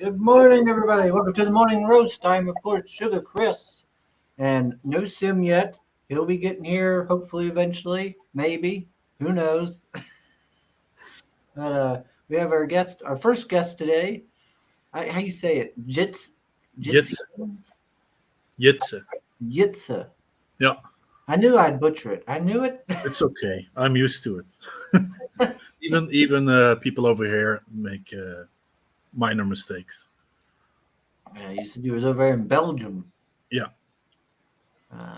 Good morning, everybody. Welcome to the morning roast. I'm, of course, Sugar Chris, and no Sim yet. He'll be getting here hopefully eventually, maybe. Who knows? But we have our first guest today. How you say it? Jitse, Jitse. Jitse. Jitse. Yeah, I knew I'd butcher it. I knew it. it's okay. I'm used to it. even people over here make minor mistakes. Yeah, you said you was over there in Belgium. Yeah.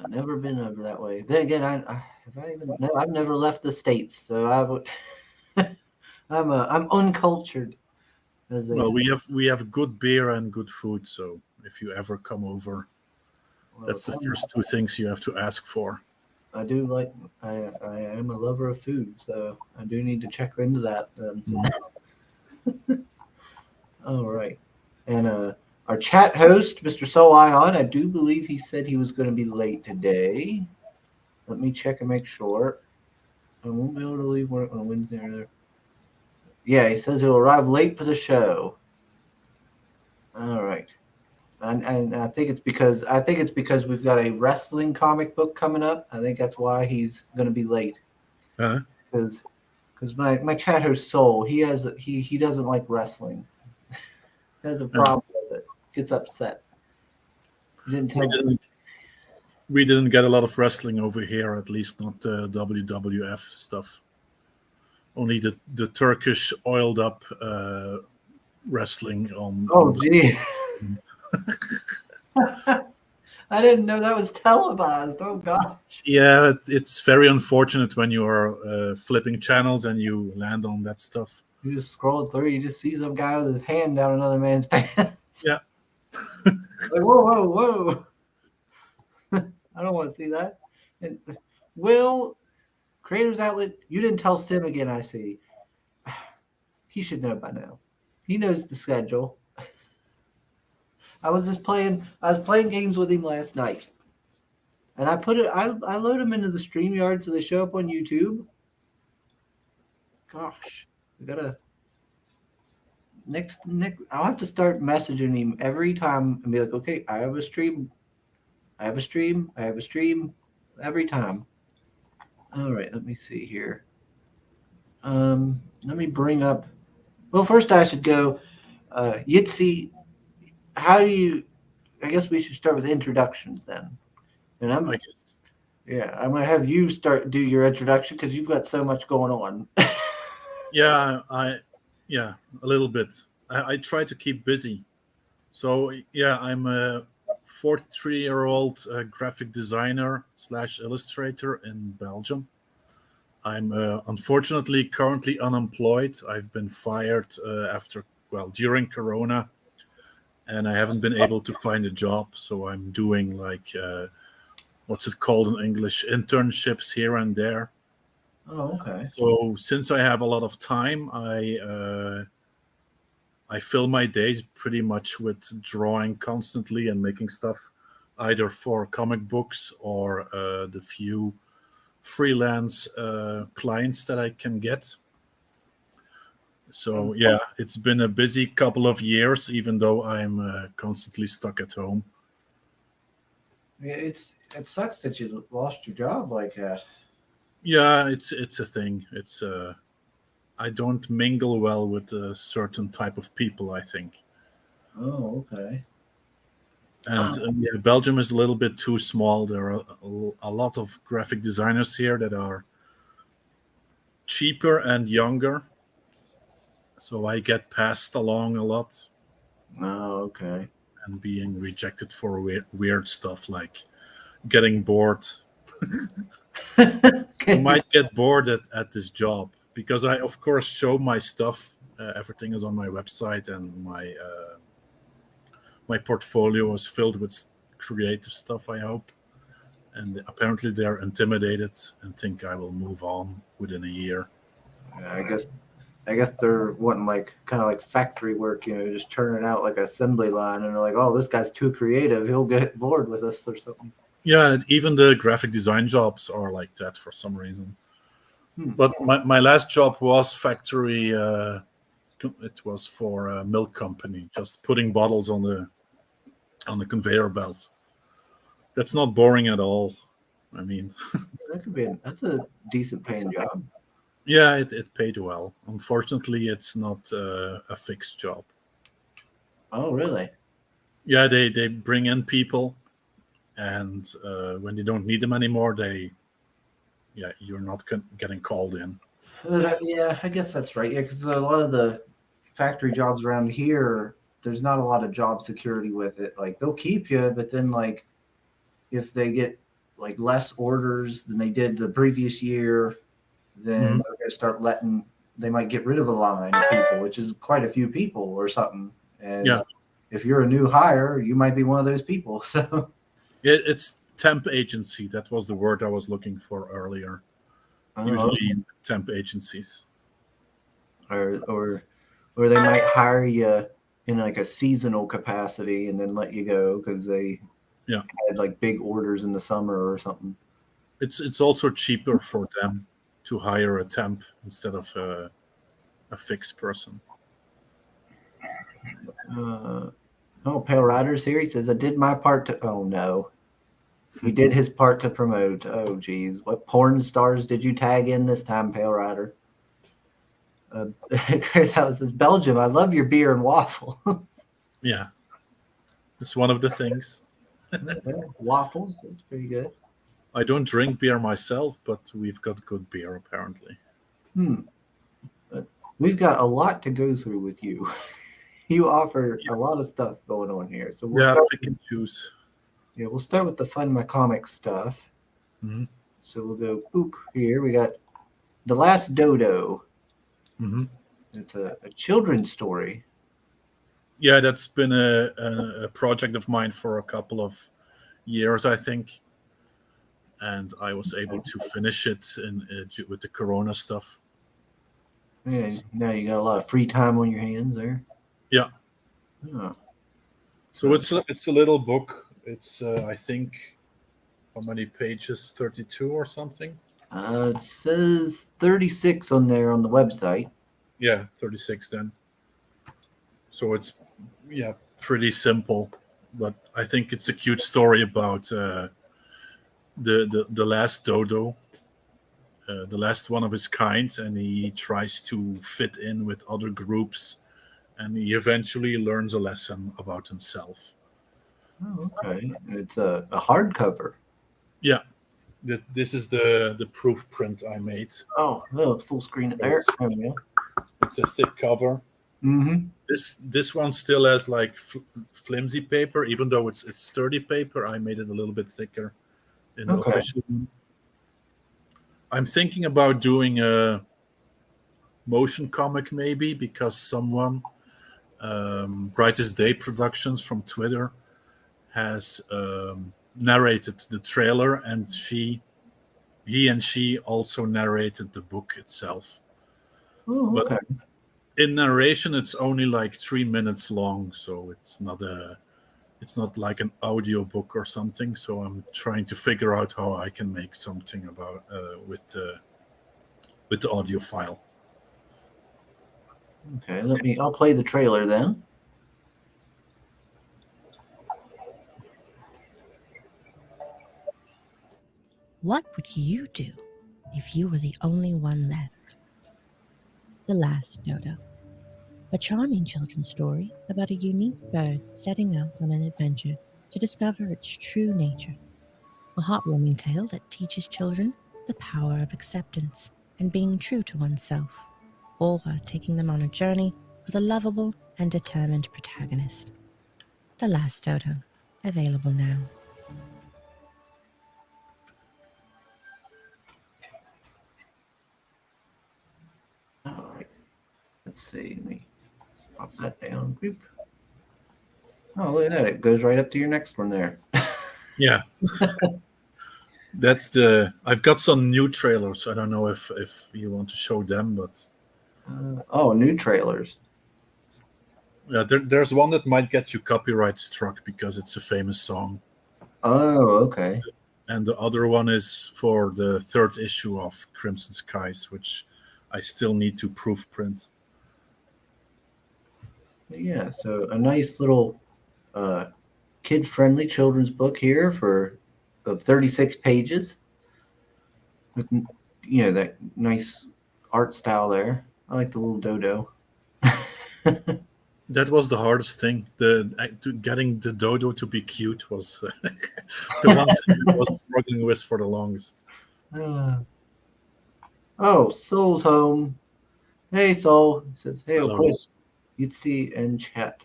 Never been over that way. Then again, have I even? No, I've never left the states, so I would. I'm uncultured, as they Well, say. we have good beer and good food. So if you ever come over, Well, that's the first two things you have to ask for. I do like. I am a lover of food, so I do need to check into that. Then. All right, and our chat host, Mr. So Ion, I do believe he said he was going to be late today. Let me check and make sure. I won't be able to leave work on Wednesday or there. Yeah, he says he'll arrive late for the show. All right. And I think it's because we've got a wrestling comic book coming up. I think that's why he's going to be late. Huh? Because my chat host Soul, he doesn't like wrestling. He has a problem with it. Gets upset. Didn't tell We me. didn't we didn't get a lot of wrestling over here, at least not WWF stuff. Only the Turkish oiled up wrestling on. Oh gee. I didn't know that was televised. Oh gosh. Yeah, it's very unfortunate when you are flipping channels and you land on that stuff. You just scroll through, you just see some guy with his hand down another man's pants. Yeah. Like, whoa. I don't want to see that. And Will, Creators Outlet, you didn't tell Sim again, I see. He should know by now. He knows the schedule. I was playing games with him last night. And I load them into the StreamYard so they show up on YouTube. Gosh. We gotta next I'll have to start messaging him every time and be like, okay, I have a stream every time. All right, let me see here. Let me bring up. Well, first I should go. Yitzi, how do you? I guess we should start with introductions then. And I guess. I'm gonna have you do your introduction because you've got so much going on. Yeah, a little bit. I try to keep busy. So yeah, I'm a 43-year-old graphic designer / illustrator in Belgium. I'm unfortunately currently unemployed. I've been fired during Corona, and I haven't been able to find a job. So I'm doing like what's it called in English, internships here and there. Oh, okay. So since I have a lot of time, I fill my days pretty much with drawing constantly and making stuff, either for comic books or the few freelance clients that I can get. So yeah, it's been a busy couple of years, even though I'm constantly stuck at home. Yeah, it sucks that you lost your job like that. Yeah, it's a thing. It's I don't mingle well with a certain type of people, I think. Oh, okay. And yeah, Belgium is a little bit too small. There are a lot of graphic designers here that are cheaper and younger, so I get passed along a lot Oh, okay. and being rejected for weird stuff like getting bored. You might get bored at this job because I, of course, show my stuff. Everything is on my website, and my portfolio is filled with creative stuff, I hope. And apparently they're intimidated and think I will move on within a year. Yeah, I guess they're wanting like kind of like factory work, just turning out like an assembly line, and they're like, "Oh, this guy's too creative. He'll get bored with us or something." Yeah, even the graphic design jobs are like that for some reason. Hmm. But my last job was factory It was for a milk company, just putting bottles on the conveyor belt. That's not boring at all. I mean, that's a decent paying job. yeah, it paid well. Unfortunately, it's not a fixed job. Oh, really? Yeah, they bring in people, and when they don't need them anymore, you're not getting called in. Yeah, I guess that's right. Yeah, because a lot of the factory jobs around here, there's not a lot of job security with it. Like they'll keep you, but then like if they get like less orders than they did the previous year, then Mhm. they're going to start letting. They might get rid of a line of people, which is quite a few people or something. And Yeah, if you're a new hire, you might be one of those people. So, it's temp agency. That was the word I was looking for earlier. oh, Usually temp agencies. or or they might hire you in like a seasonal capacity and then let you go because they Yeah, had like big orders in the summer or something. it's also cheaper for them to hire a temp instead of a fixed person. Uh, oh, Pale Rider's here. He says, I did my part to. Oh, no. He did his part to promote. Oh, geez. What porn stars did you tag in this time, Pale Rider? Chris House says, Belgium, I love your beer and waffle. Yeah, it's one of the things. Waffles, that's pretty good. I don't drink beer myself, but we've got good beer apparently. Hmm. But we've got a lot to go through with you. You offer a lot of stuff going on here. So we'll Yeah, start. pick and choose. Yeah, we'll start with the Fun My Comics stuff. Hmm. So we'll go boop here. We got The Last Dodo. Hmm. It's a children's story. Yeah, that's been a project of mine for a couple of years, I think, and I was able to finish it with the Corona stuff. Yeah, now you got a lot of free time on your hands there. Yeah, Oh, so it's a little book. It's I think how many pages? 32 or something. it says 36 on there on the website. Yeah, 36 then. So it's yeah pretty simple, but I think it's a cute story about the last dodo, the last one of his kind, and he tries to fit in with other groups, and he eventually learns a lesson about himself. Oh, okay. It's a hardcover. Yeah, this is the proof print I made. Oh, no, full screen it So there. There we go. it's a thick cover. Mm-hmm. This one still has like flimsy paper, even though it's sturdy paper. I made it a little bit thicker in the Okay. official one. I'm thinking about doing a motion comic maybe because someone, Brightest Day Productions from Twitter, has narrated the trailer, and he and she also narrated the book itself. Oh, But okay. in narration, it's only like 3 minutes long, so it's not like an audio book or something. So I'm trying to figure out how I can make something about with the audio file. Okay. I'll play the trailer then. What would you do if you were the only one left? The Last Dodo. A charming children's story about a unique bird setting out on an adventure to discover its true nature. A heartwarming tale that teaches children the power of acceptance and being true to oneself, all while taking them on a journey with a lovable and determined protagonist. The Last Dodo. Available now. All right. Let's see. Let me pop that down. Boop. Oh, look at that. It goes right up to your next one there. Yeah, I've got some new trailers. I don't know if you want to show them, but Oh, new trailers. yeah, there's one that might get you copyright struck because it's a famous song, Oh, okay. and the other one is for the third issue of Crimson Skies, which I still need to proof print. Yeah, so a nice little kid-friendly children's book here of 36 pages with that nice art style there. I like the little dodo. That was the hardest thing. Getting the dodo to be cute was the one thing I was struggling with for the longest. Uh, oh, Soul's home. Hey, Soul. He says, hey, Hello. Chris, Jitse and chat.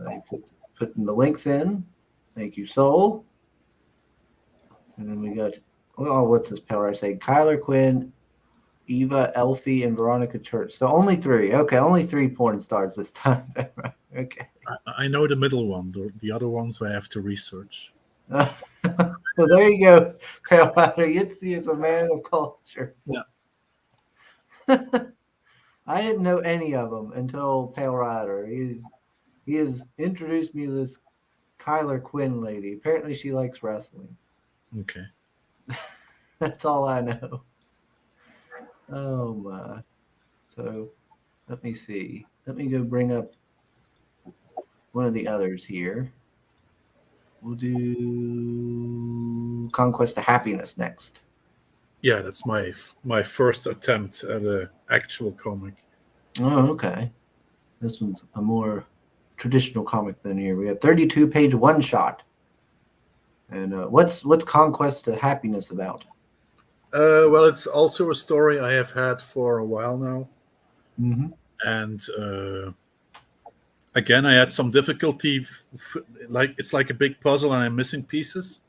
He putting the links in. Thank you, Soul. And then we got, what's this power I say? Kyler Quinn, Eva, Elfie, and Veronica Church. So only three. Okay, only three porn stars this time. Okay. I know the middle one. The other ones I have to research. Well, there you go, Pale Rider. Yitzi is a man of culture. Yeah. I didn't know any of them until Pale Rider. He has introduced me to this Kyler Quinn lady. Apparently, she likes wrestling. Okay. That's all I know. Oh my. So let me see. Let me go bring up one of the others here. We'll do Conquest of Happiness next. Yeah, that's my first attempt at an actual comic. Oh, okay. This one's a more traditional comic than here. We have 32-page one shot. And what's Conquest of Happiness about? Well, it's also a story I have had for a while now, Mm-hmm. and again, I had some difficulty. Like it's like a big puzzle, and I'm missing pieces.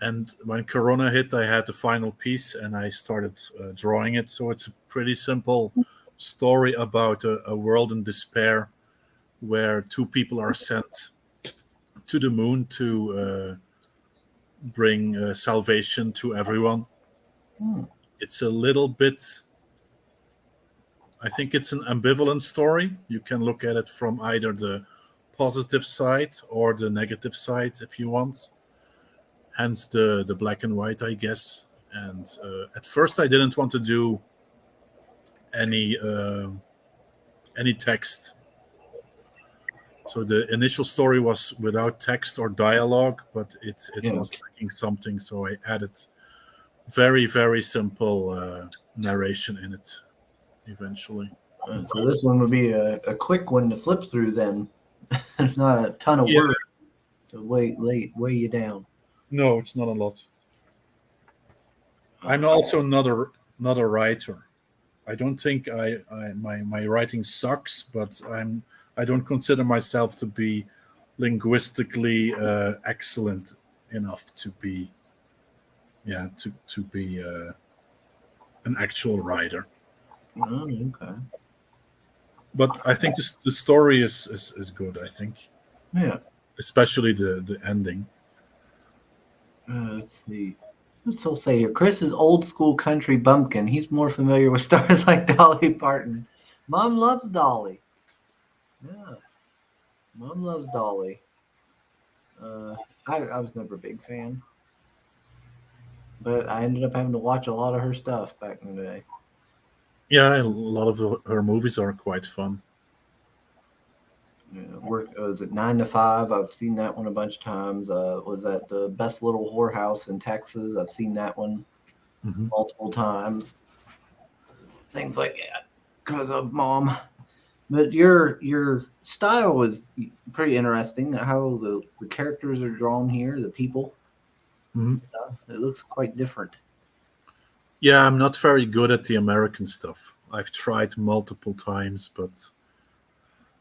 And when Corona hit, I had the final piece, and I started drawing it. So it's a pretty simple story about a world in despair, where two people are sent to the moon to bring salvation to everyone. It's a little bit, I think it's an ambivalent story. You can look at it from either the positive side or the negative side if you want. Hence the black and white, I guess. And at first I didn't want to do any text. So the initial story was without text or dialogue, but it was lacking something. So I added very, very simple narration in it eventually. So this one would be a quick one to flip through then. There's not a ton of words to weigh you down. No, it's not a lot. I'm also not a writer. I don't think my writing sucks, but I don't consider myself to be linguistically excellent enough to be to be an actual writer. Oh, okay. But I think the story is good. I think, Yeah. especially the ending. Let's see. What's Soul say here? Chris is old school country bumpkin. He's more familiar with stars like Dolly Parton. Mom loves Dolly. Yeah. Mom loves Dolly. I was never a big fan. But I ended up having to watch a lot of her stuff back in the day. Yeah, a lot of her movies are quite fun. Was it 9 to 5? I've seen that one a bunch of times. Was that the Best Little Whorehouse in Texas? I've seen that one multiple times. Things like that because of Mom. But your style was pretty interesting. How the characters are drawn here, the people. Stuff. It looks quite different. Yeah, I'm not very good at the American stuff. I've tried multiple times, but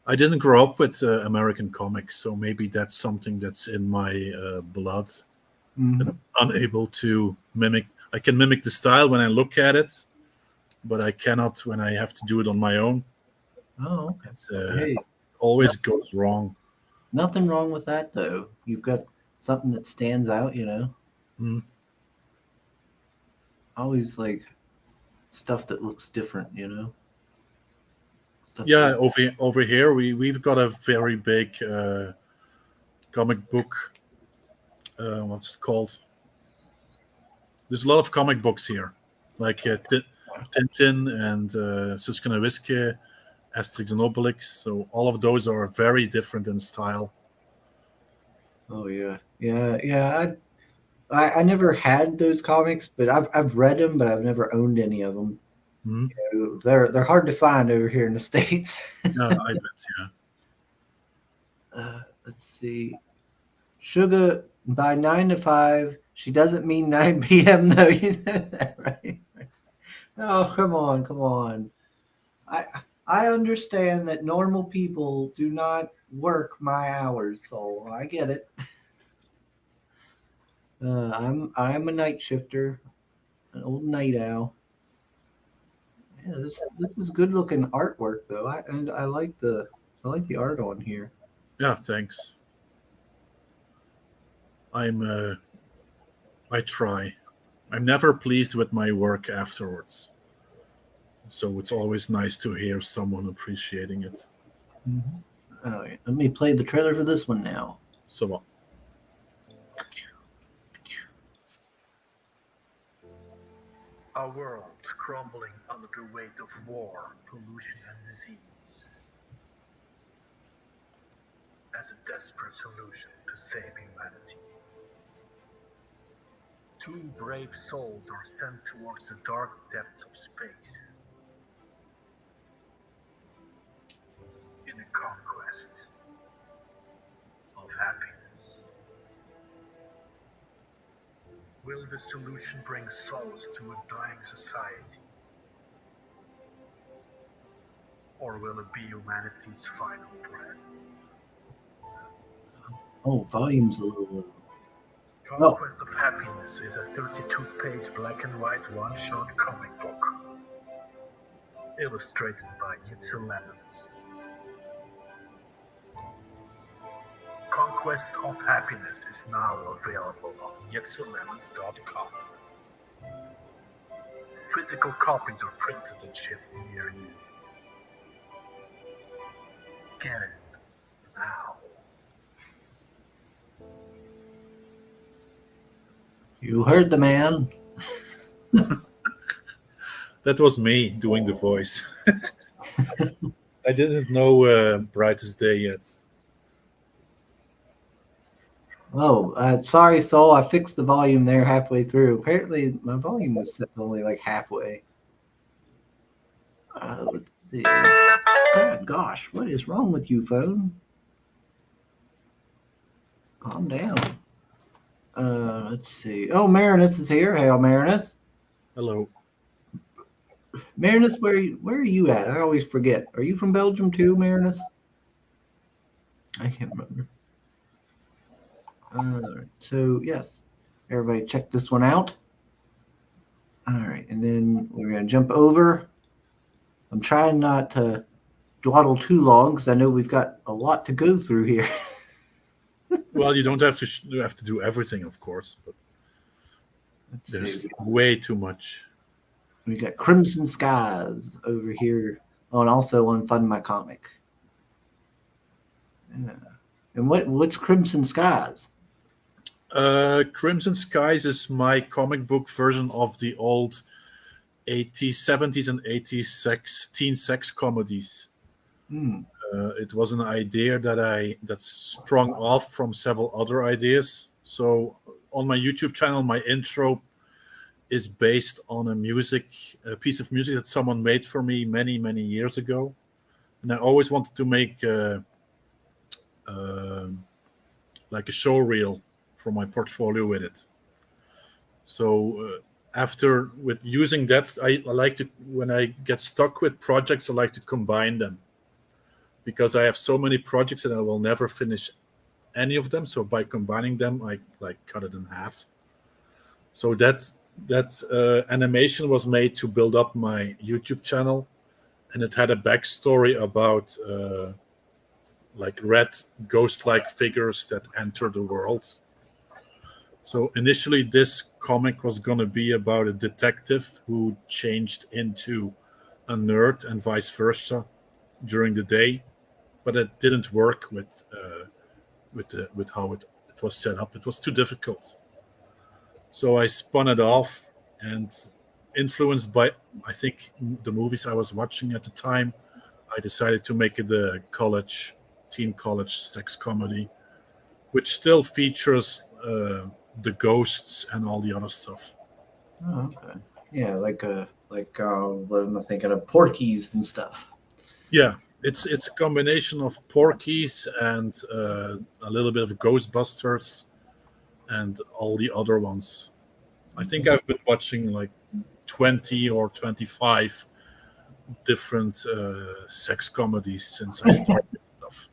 I didn't grow up with American comics, so maybe that's something that's in my blood. That I'm unable to mimic. I can mimic the style when I look at it, but I cannot when I have to do it on my own. Oh, okay. It always goes wrong. Nothing wrong with that, though. You've got something that stands out, Always like stuff that looks different, Stuff Yeah, over here we've got a very big comic book. What's it called? There's a lot of comic books here, like Tintin and Suskana Whiskey Asterix and Obelix. So all of those are very different in style. Oh yeah. I never had those comics, but I've read them, but I've never owned any of them. Mhm. They're hard to find over here in the States. I bet, yeah. Let's see. Sugar by 9 to 5. She doesn't mean 9 p.m. though. You know that, right? Oh, come on. I understand that normal people do not work my hours, so I get it. I'm a night shifter, an old night owl. Yeah, this is good looking artwork though. I like the art on here. Yeah, thanks. I try. I'm never pleased with my work afterwards. So it's always nice to hear someone appreciating it. Mm-hmm. All right, let me play the trailer for this one now. So A world crumbling under the weight of war, pollution, and disease. As a desperate solution to save humanity, two brave souls are sent towards the dark depths of space in a conquest of happiness. Will the solution bring solace to a dying society? Or will it be humanity's final breath? Oh, volume's a little low. Conquest of Happiness is a 32-page black and white one-shot comic book, illustrated by Jitse Lemmens. Conquest of Happiness is now available on jitselemmens.com. Physical copies are printed and shipped near you. Get it now. You heard the man. that was me doing the voice. I didn't know Brightest Day yet. Oh, sorry, Soul. I fixed the volume there halfway through. Apparently, my volume was set to only like halfway. Let's see. God, gosh, what is wrong with you, phone? Calm down. Let's see. Oh, Marinus is here. Hail, Marinus. Hello. Marinus, where are you at? I always forget. Are you from Belgium too, Marinus? I can't remember. So yes, everybody check this one out. All right, and then we're gonna jump over. I'm trying not to dawdle too long because I know we've got a lot to go through here. Well, you don't have to do everything, of course, but there's way too much. We got Crimson Skies over here. Oh, and also on Fund My Comic. Yeah. And what's Crimson Skies? Crimson Skies is my comic book version of the old 80s, 70s, and 80s teen sex comedies. It was an idea that sprung off from several other ideas. So on my YouTube channel, my intro is based on a piece of music that someone made for me many, many years ago. And I always wanted to make like a show reel for my portfolio with it. So after with using that, I like to, when I get stuck with projects, I like to combine them, because I have so many projects and I will never finish any of them. So by combining them, I like cut it in half. So that animation was made to build up my YouTube channel, and it had a backstory about like red ghost-like figures that enter the world. So initially, this comic was going to be about a detective who changed into a nerd and vice versa during the day, but it didn't work with how it was set up. It was too difficult. So I spun it off, and influenced by, I think, the movies I was watching at the time, I decided to make it a teen college sex comedy, which still features the ghosts and all the other stuff. Oh, okay. Yeah, what am I thinking of? Porkies and stuff. Yeah, it's a combination of Porky's and a little bit of Ghostbusters and all the other ones. I think I've been watching like 20 or 25 different sex comedies since I started stuff.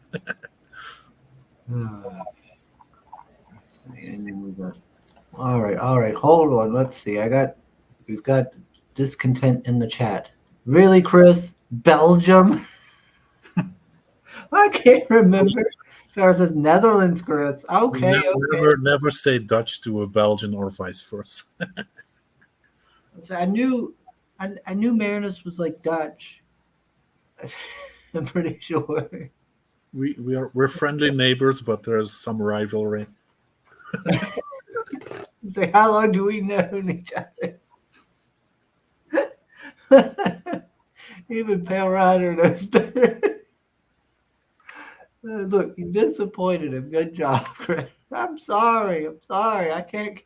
Let's see, and then we got. All right. Hold on. Let's see. We've got discontent in the chat. Really, Chris? Belgium? I can't remember. There says Netherlands, Chris. Okay. Never say Dutch to a Belgian or vice versa. So I knew Marinus was like Dutch. I'm pretty sure. We're friendly neighbors, but there's some rivalry. Say, how long do we know each other? Even Pale Rider knows better. Look, you disappointed him. Good job, Chris. I'm sorry. I can't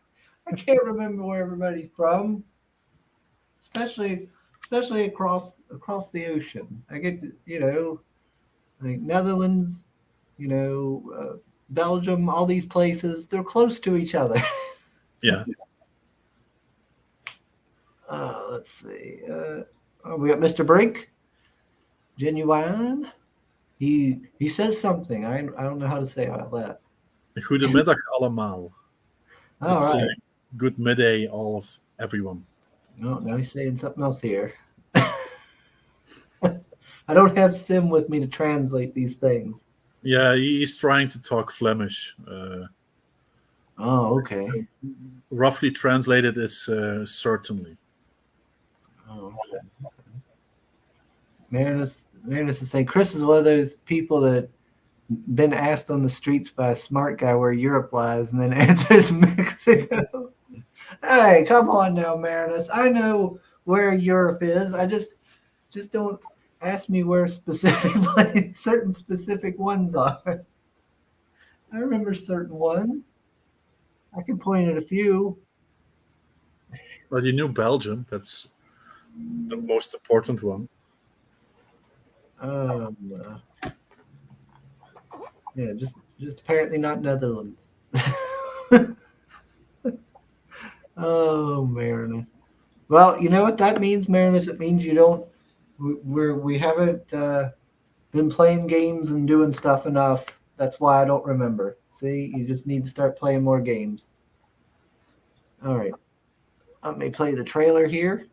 remember where everybody's from, especially across the ocean. I get like Netherlands, Belgium, all these places. They're close to each other. Yeah. Let's see. We got Mr. Brink, genuine. He says something. I don't know how to say all that. Goedemiddag allemaal. All It's right. Good midday, all of everyone. No, now he's saying something else here. I don't have Sim with me to translate these things. Yeah, he's trying to talk Flemish. Oh, okay. Roughly translated is certainly. Oh, okay. Marinus is saying Chris is one of those people that been asked on the streets by a smart guy where Europe lies and then answers Mexico. Hey, come on now, Marinus. I know where Europe is. I just don't ask me where certain specific ones are. I remember certain ones. I can point at a few. Well, you knew Belgium. That's the most important one. Yeah, just apparently not Netherlands. Oh, Marinus. Well, you know what that means, Marinus? It means we haven't been playing games and doing stuff enough. That's why I don't remember. See, you just need to start playing more games. All right. Let me play the trailer here.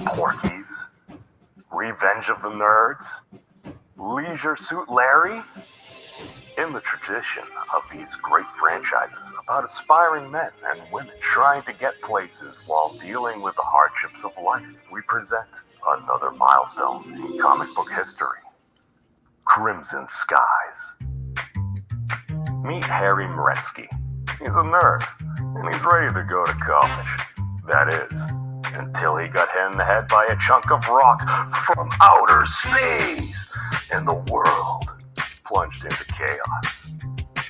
Porkies, Revenge of the Nerds, Leisure Suit Larry. In the tradition of these great franchises about aspiring men and women trying to get places while dealing with the hardships of life, we present another milestone in comic book history. Crimson Skies. Meet Harry Meretsky. He's a nerd, and he's ready to go to college. That is, until he got hit in the head by a chunk of rock from outer space, and the world plunged into chaos.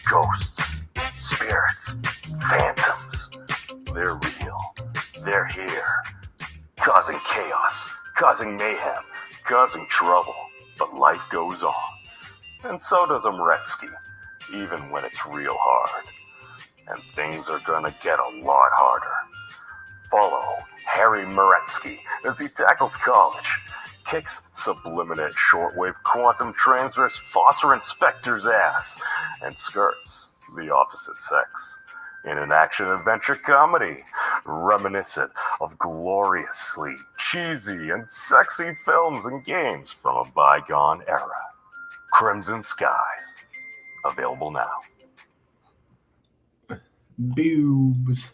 Ghosts, spirits, phantoms. They're real. They're here. Causing chaos, causing mayhem, causing trouble. But life goes on. And so does Meretsky, even when it's real hard. And things are gonna get a lot harder. Follow Harry Meretsky as he tackles college, kicks subliminate shortwave quantum transverse Foster Inspector's ass, and skirts the opposite sex in an action-adventure comedy reminiscent of gloriously cheesy and sexy films and games from a bygone era. Crimson Skies. Available now. Boobs.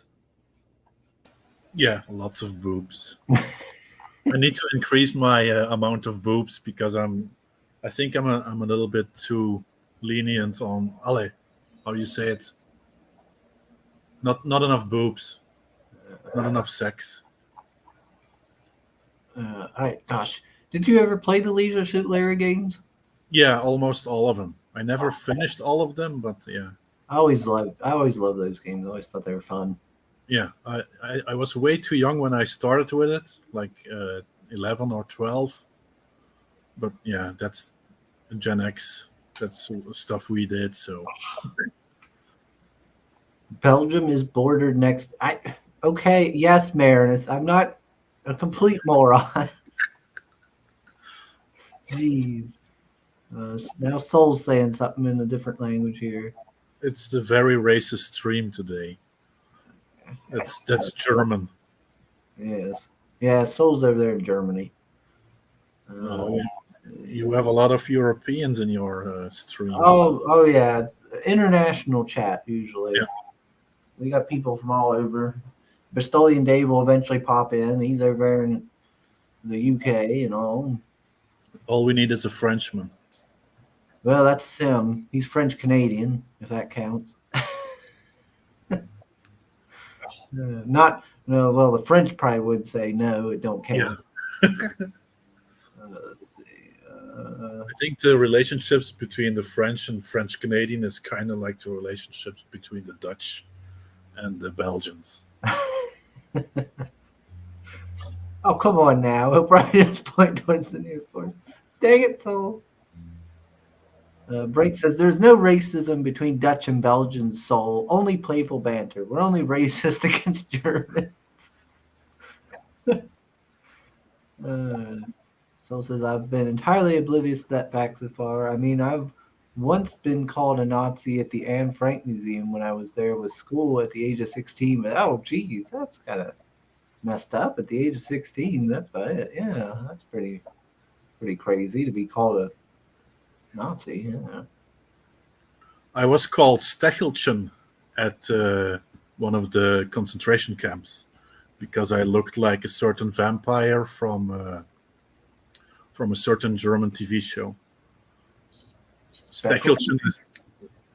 Yeah, lots of boobs. I need to increase my amount of boobs because I think I'm a little bit too lenient on how you say it. Not enough boobs. Not enough sex. Gosh, did you ever play the Leisure Suit Larry games? Yeah, almost all of them. I never finished all of them, but yeah. I always loved those games. I always thought they were fun. Yeah, I was way too young when I started with it, like 11 or 12. But yeah, that's Gen X. That's stuff we did. So Belgium is bordered next. Okay, yes, Marinus. I'm not a complete moron. Jeez. Now Soul's saying something in a different language here. it's the very racist stream today. That's German. Yes. Yeah, Soul's over there in Germany. Oh, you have a lot of Europeans in your stream. Oh yeah. It's international chat usually. Yeah. We got people from all over. Bristolian Dave will eventually pop in. He's over there in the UK, you know. All we need is a Frenchman. Well, that's him. He's French Canadian, if that counts. Not no. Well, the French probably would say no. It don't count. Yeah. Let's see. I think the relationships between the French and French Canadian is kind of like the relationships between the Dutch and the Belgians. Oh, come on now. He'll probably just point towards the news force. Dang it, Soul. Bright says there's no racism between Dutch and Belgian, Soul. Only playful banter. We're only racist against Germans. Soul says I've been entirely oblivious to that fact so far. I mean, I've once been called a Nazi at the Anne Frank Museum when I was there with school at the age of 16. But oh, geez, that's kind of messed up at the age of 16. That's about it. Yeah, that's pretty crazy to be called a Nazi. Yeah. I was called Stechelchen at one of the concentration camps because I looked like a certain vampire from a certain German TV show. Stechelchen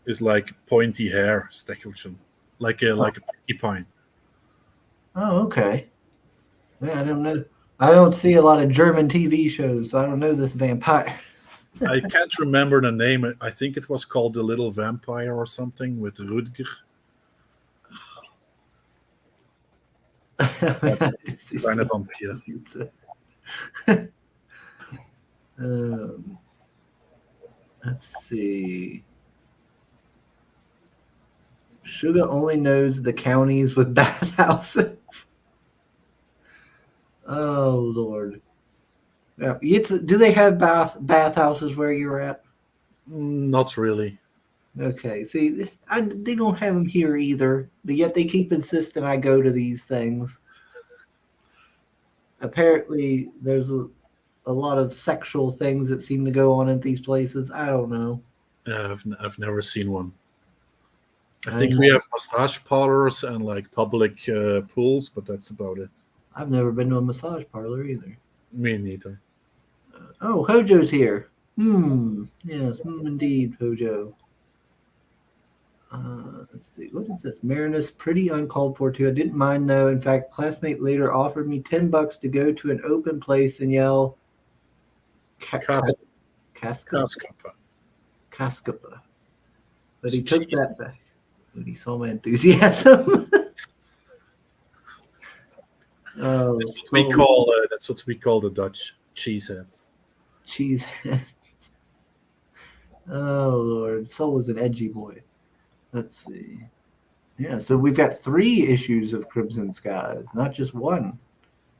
is like pointy hair. Stechelchen, like a porcupine. Oh, okay. Yeah, I don't know. I don't see a lot of German TV shows, so I don't know this vampire. I can't remember the name. I think it was called The Little Vampire or something with Rudger. Kind of vampire. Let's see. Sugar only knows the counties with bathhouses. Oh Lord. Yeah, do they have bathhouses where you're at? Not really. Okay. See, they don't have them here either, but yet they keep insisting I go to these things. Apparently, there's a lot of sexual things that seem to go on at these places. I don't know. I've never seen one. I think we have massage parlors and like public pools, but that's about it. I've never been to a massage parlor either. Me neither. Oh, Hojo's here. Yes, indeed, Hojo. Let's see. What is this? Marinus, pretty uncalled for too. I didn't mind though. In fact, classmate later offered me $10 to go to an open place and yell Cascapa. But he took that back when he saw my enthusiasm. Oh, that's what we call the Dutch cheeseheads. Cheeseheads. Oh Lord, Soul was an edgy boy. Let's see. Yeah, so we've got 3 issues of Crimson Skies, not just one.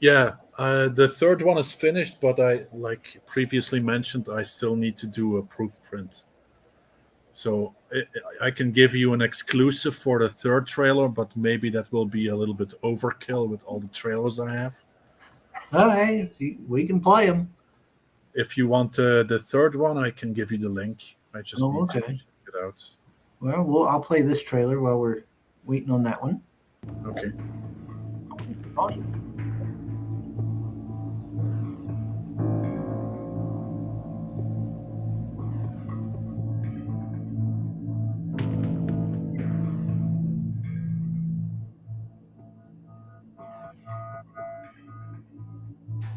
Yeah, the third one is finished, but I, like previously mentioned, I still need to do a proof print. So I can give you an exclusive for the third trailer, but maybe that will be a little bit overkill with all the trailers I have. Oh, hey, we can play them. If you want the third one, I can give you the link. I just need to check it out. Well, I'll play this trailer while we're waiting on that one. Okay. Awesome.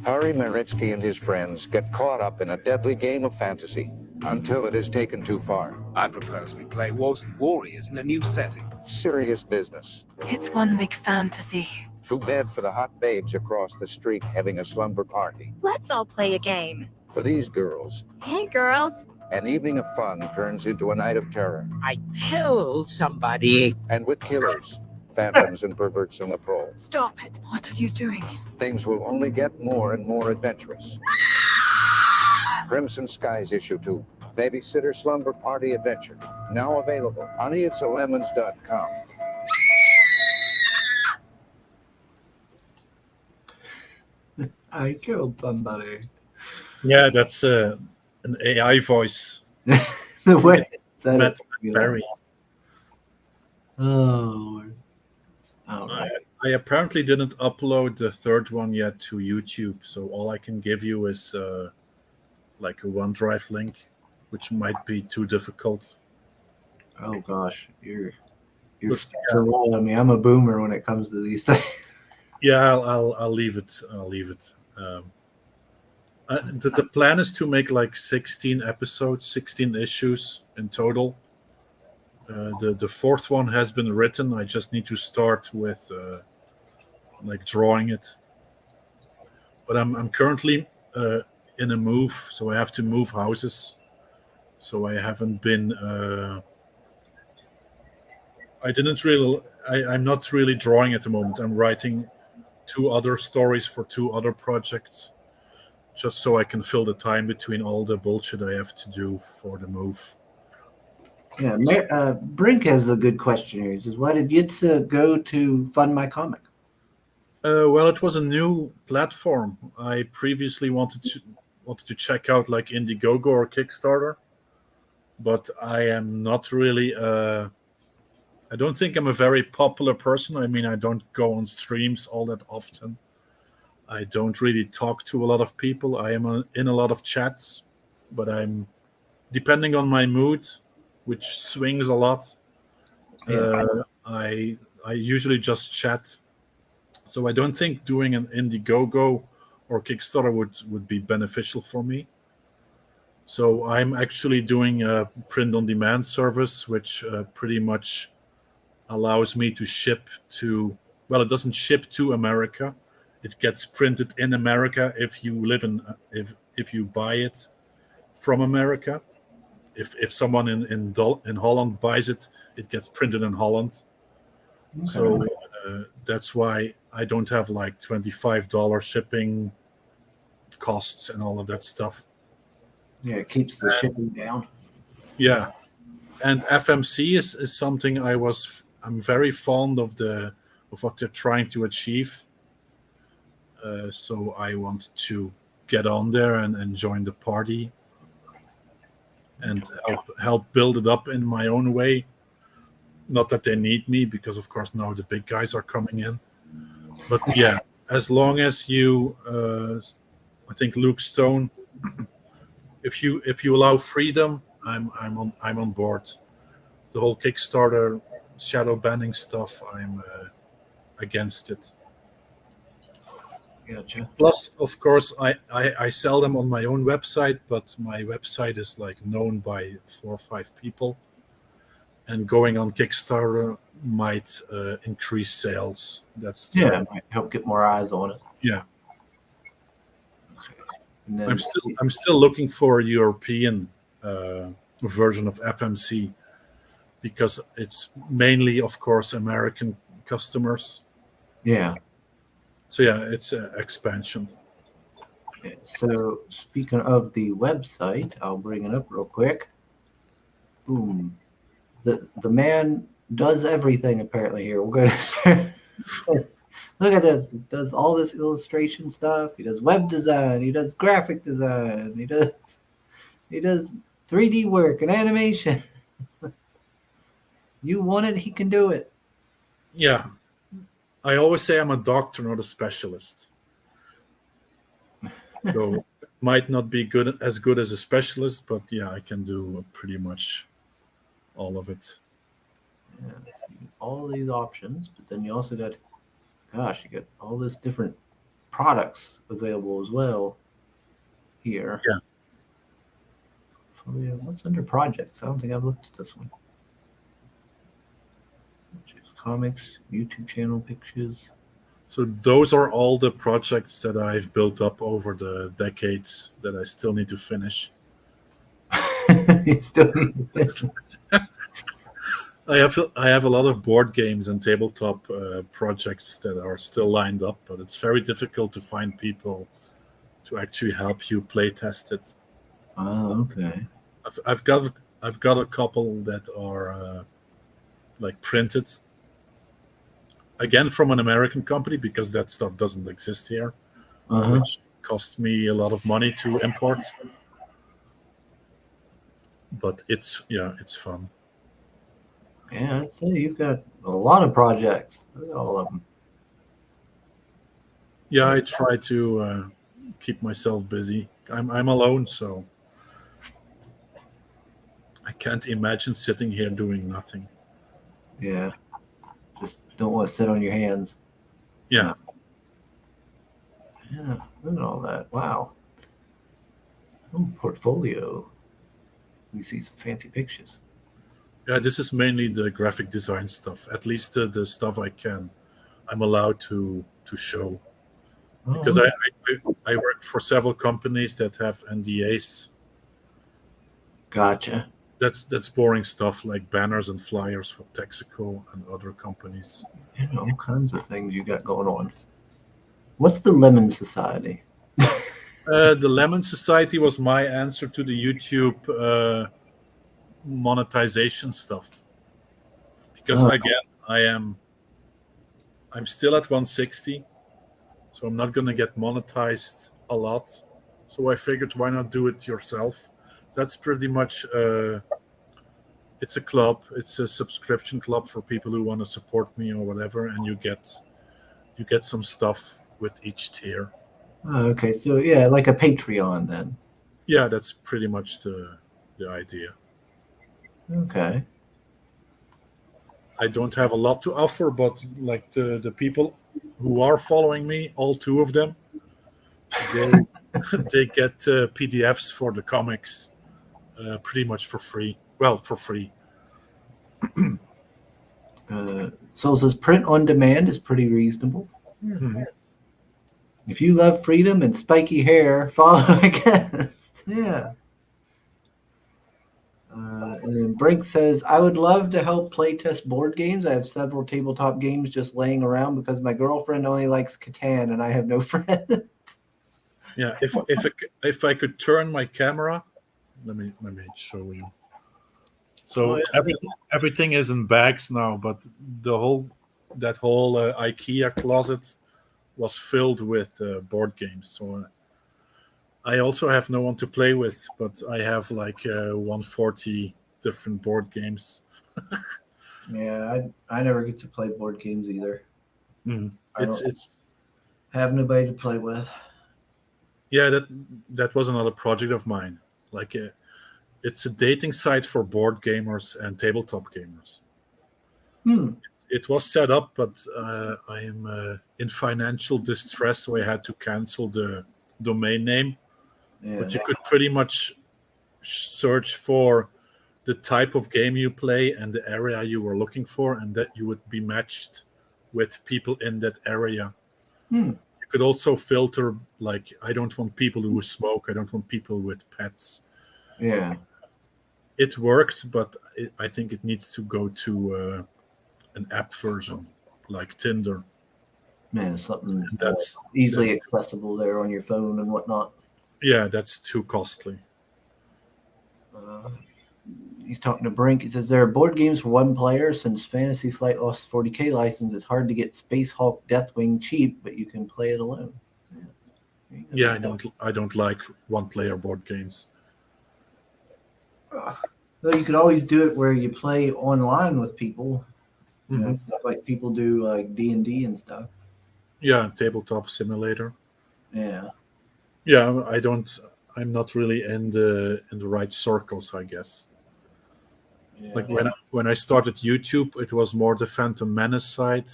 Harry Maritsky and his friends get caught up in a deadly game of fantasy until it is taken too far. I propose we play Wolves and Warriors in a new setting. Serious business. It's one big fantasy. Too bad for the hot babes across the street having a slumber party. Let's all play a game. For these girls, Hey, girls. an evening of fun turns into a night of terror. I killed somebody. And with killers, phantoms, and perverts in the prowl, Stop it. What are you doing? things will only get more and more adventurous. Crimson Skies Issue 2, Babysitter Slumber Party Adventure, now available on itsalemmens.com. I killed somebody. Yeah, that's an AI voice. The way it said Matt it. Berry. Oh. All right. I apparently didn't upload the third one yet to YouTube, so all I can give you is like a OneDrive link, which might be too difficult. Oh gosh, you're Look, scaring on me. I'm a boomer when it comes to these things. Yeah, I'll leave it. I'll leave it. The plan is to make like 16 episodes, 16 issues in total. The fourth one has been written. I just need to start with like drawing it. But I'm currently in a move, so I have to move houses. So I haven't been. I'm not really drawing at the moment. I'm writing 2 other stories for 2 other projects, just so I can fill the time between all the bullshit I have to do for the move. Yeah, Brink has a good question here. He says, "Why did Jitse go to fund my comic?" Well, it was a new platform. I previously wanted to check out like Indiegogo or Kickstarter, but I am not really. I don't think I'm a very popular person. I mean, I don't go on streams all that often. I don't really talk to a lot of people. I am in a lot of chats, but I'm depending on my mood, which swings a lot. I usually just chat. So I don't think doing an Indiegogo or Kickstarter would be beneficial for me. So I'm actually doing a print-on-demand service, which pretty much allows me to ship to. Well, it doesn't ship to America. It gets printed in America if you live in if you buy it from America. If someone in Holland buys it, it gets printed in Holland. Okay. So that's why I don't have like $25 shipping costs and all of that stuff. Yeah, it keeps the shipping down. Yeah, and FMC is something I'm very fond of what they're trying to achieve. So I want to get on there and join the party and help build it up in my own way. Not that they need me, because of course now the big guys are coming in. But yeah, as long as you, I think Luke Stone, if you allow freedom, I'm on board. The whole Kickstarter shadow banning stuff, I'm against it. Gotcha. Plus, of course, I sell them on my own website, but my website is like known by 4 or 5 people, and going on Kickstarter might increase sales. It might help get more eyes on it. Yeah. Then, I'm still looking for a European version of FMC, because it's mainly, of course, American customers. Yeah. So yeah, it's an expansion. Okay, so speaking of the website, I'll bring it up real quick. Boom. The man does everything apparently here. We're going to look at this. He does all this illustration stuff. He does web design. He does graphic design. He does 3D work and animation. You want it, he can do it. Yeah. I always say I'm a doctor, not a specialist. So it might not be as good as a specialist, but yeah, I can do pretty much all of it. Yeah, all these options, but then you also got, you got all this different products available as well here. Yeah. What's under projects? I don't think I've looked at this one. Comics, YouTube channel, pictures. So those are all the projects that I've built up over the decades that I still need to finish. You still need to finish. I have a lot of board games and tabletop projects that are still lined up, but it's very difficult to find people to actually help you play test it. Oh, okay. I've got a couple that are like printed again from an American company because that stuff doesn't exist here, which cost me a lot of money to import. But it's fun. Yeah, I'd say you've got a lot of projects. Look at all of them. Yeah, I try to keep myself busy. I'm alone, so I can't imagine sitting here doing nothing. Yeah. Just don't want to sit on your hands. Yeah. Yeah, look at all that. Wow. Oh, portfolio. We see some fancy pictures. Yeah, this is mainly the graphic design stuff. At least the stuff I'm allowed to show. Because I work for several companies that have NDAs. Gotcha. That's boring stuff like banners and flyers for Texaco and other companies. Yeah, all kinds of things you got going on. What's the Lemmens Society? The Lemmens Society was my answer to the YouTube monetization stuff. Because again, I'm still at 160, so I'm not gonna get monetized a lot. So I figured, why not do it yourself? That's pretty much it's a club. It's a subscription club for people who want to support me or whatever, and you get some stuff with each tier. Oh, okay, so yeah, like a Patreon then. Yeah, that's pretty much the idea. Okay. I don't have a lot to offer, but like the people who are following me, all two of them, they get PDFs for the comics pretty much for free. Well, for free. So says print on demand is pretty reasonable. Mm-hmm. If you love freedom and spiky hair, follow I guess. Yeah. And then Brink says, I would love to help playtest board games. I have several tabletop games just laying around because my girlfriend only likes Catan and I have no friends. Yeah, if I could turn my camera, let me show you. So everything is in bags now, but that whole IKEA closet was filled with board games. So I also have no one to play with, but I have like 140 different board games. Yeah, I never get to play board games either. Mm. It's have nobody to play with. Yeah, that was another project of mine. Like it's a dating site for board gamers and tabletop gamers. It was set up, but I am in financial distress, so I had to cancel the domain name. Yeah. But you could pretty much search for the type of game you play and the area you were looking for, and that you would be matched with people in that area. You could also filter, like, I don't want people who smoke, I don't want people with pets. Yeah. It worked, but I think it needs to go to an app version, like Tinder. Man, something that's easily accessible there on your phone and whatnot. Yeah, that's too costly. He's talking to Brink. He says there are board games for one player. Since Fantasy Flight lost 40K license, it's hard to get Space Hulk Deathwing cheap, but you can play it alone. Yeah, I don't like one-player board games. Well, you could always do it where you play online with people. You know, stuff like people do like D&D and stuff. Yeah, tabletop simulator. Yeah. Yeah, I'm not really in the right circles, I guess. Yeah. Like when I started YouTube, it was more the Phantom Menace side,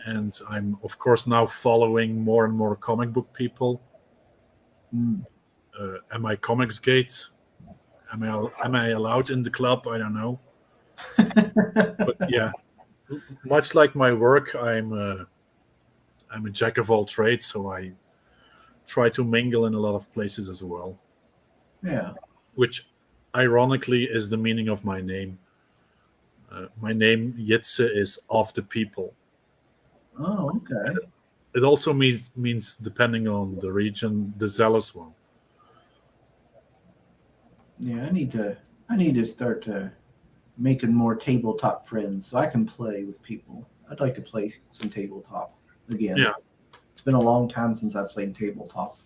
and I'm of course now following more and more comic book people. Am I Comicsgate? Am I allowed in the club? I don't know. But yeah, much like my work, I'm a jack of all trades, so I try to mingle in a lot of places as well. Yeah. Which, ironically, is the meaning of my name. My name Jitse is of the people. Oh, okay. It also means depending on the region, the zealous one. Yeah, I need to start making more tabletop friends so I can play with people. I'd like to play some tabletop again. Yeah. It's been a long time since I played tabletop.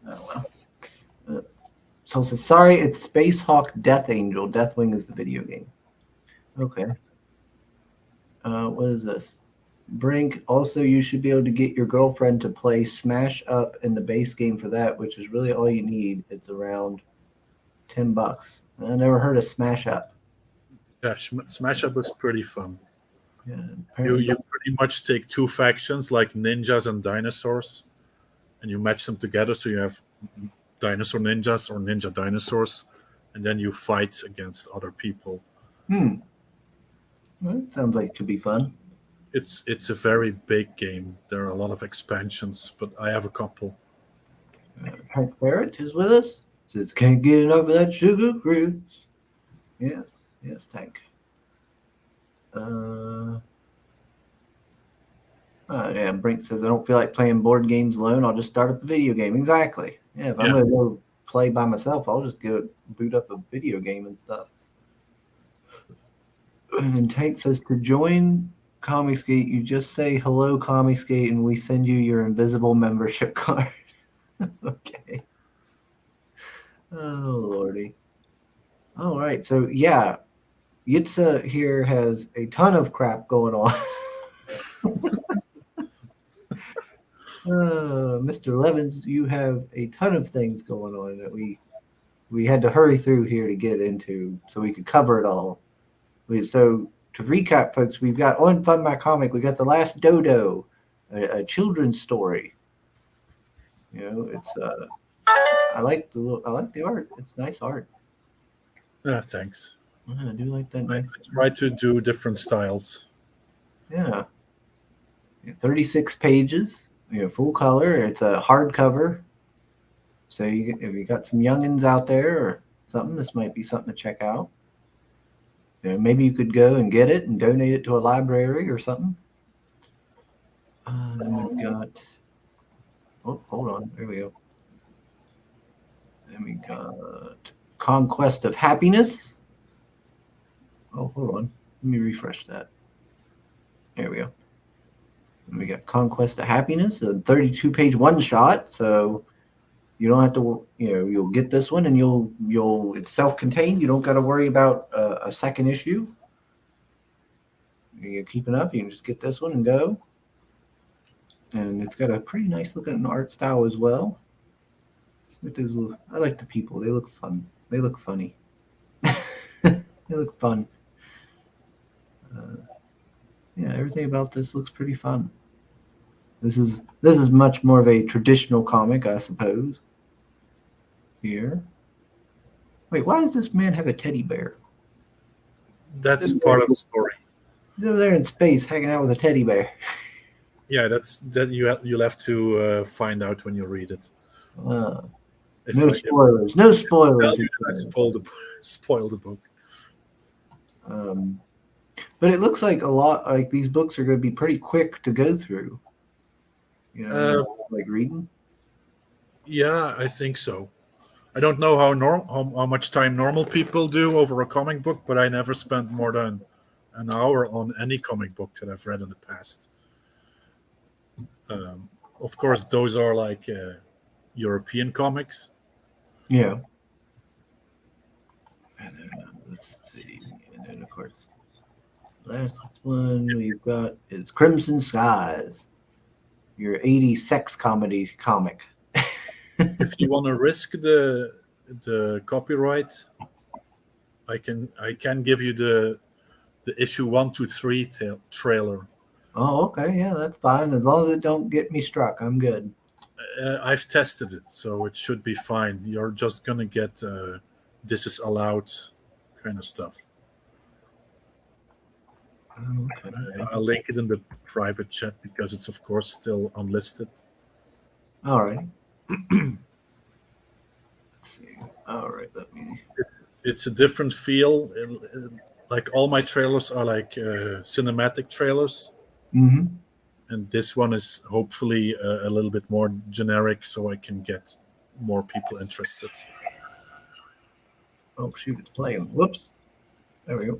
Oh well. So it says, sorry, it's Space Hawk Death Angel. Deathwing is the video game. Okay. What is this? Brink, also you should be able to get your girlfriend to play Smash Up in the base game for that, which is really all you need. It's around $10. I never heard of Smash Up. Yeah, Smash Up is pretty fun. Yeah, You pretty much take two factions like ninjas and dinosaurs, and you match them together so you have dinosaur ninjas or ninja dinosaurs, and then you fight against other people. Well, that sounds like it could be fun. It's a very big game. There are a lot of expansions, but I have a couple. Hank Barrett is with us. Says, can't get enough of that sugar cruise. Yes, Tank. Yeah, Brink says, I don't feel like playing board games alone. I'll just start up a video game. Exactly. Yeah, if I'm going to go play by myself, I'll just boot up a video game and stuff. And Tank says, to join Comicsgate, you just say, hello, Comicsgate, and we send you your invisible membership card. Okay. Oh, Lordy. All right. So, yeah, Jitse here has a ton of crap going on. Mr. Lemmens, you have a ton of things going on that we had to hurry through here to get into so we could cover it all. So to recap, folks, we've got on Fun My Comic, we got The Last Dodo, a children's story. You know, it's I like the art. It's nice art. Thanks. I do like that. Nice. I try to do different styles. Yeah. 36 pages. Full color. It's a hardcover. So if you got some youngins out there or something, this might be something to check out. Maybe you could go and get it and donate it to a library or something. Then we've got. Oh, hold on. There we go. Then we got Conquest of Happiness. Oh, hold on. Let me refresh that. There we go. And we got Conquest of Happiness, a 32-page one-shot. So you don't have to, you'll get this one, and it's self-contained. You don't got to worry about a second issue. You're keeping up. You can just get this one and go. And it's got a pretty nice looking art style as well. I like the people. They look fun. They look funny. They look fun. Yeah, everything about this looks pretty fun. This is much more of a traditional comic, I suppose. Here. Wait, why does this man have a teddy bear? That's part of the story. He's over there in space hanging out with a teddy bear. Yeah, you'll have to find out when you read it. No spoilers. No spoilers. Spoil the book. But it looks like a lot like these books are going to be pretty quick to go through. Like reading. Yeah, I think so. I don't know how much time normal people do over a comic book, but I never spent more than an hour on any comic book that I've read in the past. Of course, those are like European comics. Yeah. And then, let's see. And then, of course, last one we've got is Crimson Skies, your 80s sex comedy comic. If you want to risk the copyright, I can give you the issue 1 to 3 trailer. Oh, okay. Yeah, that's fine. As long as it don't get me struck, I'm good. I've tested it, so it should be fine. You're just gonna get this is allowed kind of stuff. Okay. I'll link it in the private chat because it's of course still unlisted. All right. All right. Let me. It's a different feel. Like all my trailers are like cinematic trailers, Mm-hmm. and this one is hopefully a little bit more generic, so I can get more people interested. Oh shoot! It's playing. Whoops. There we go.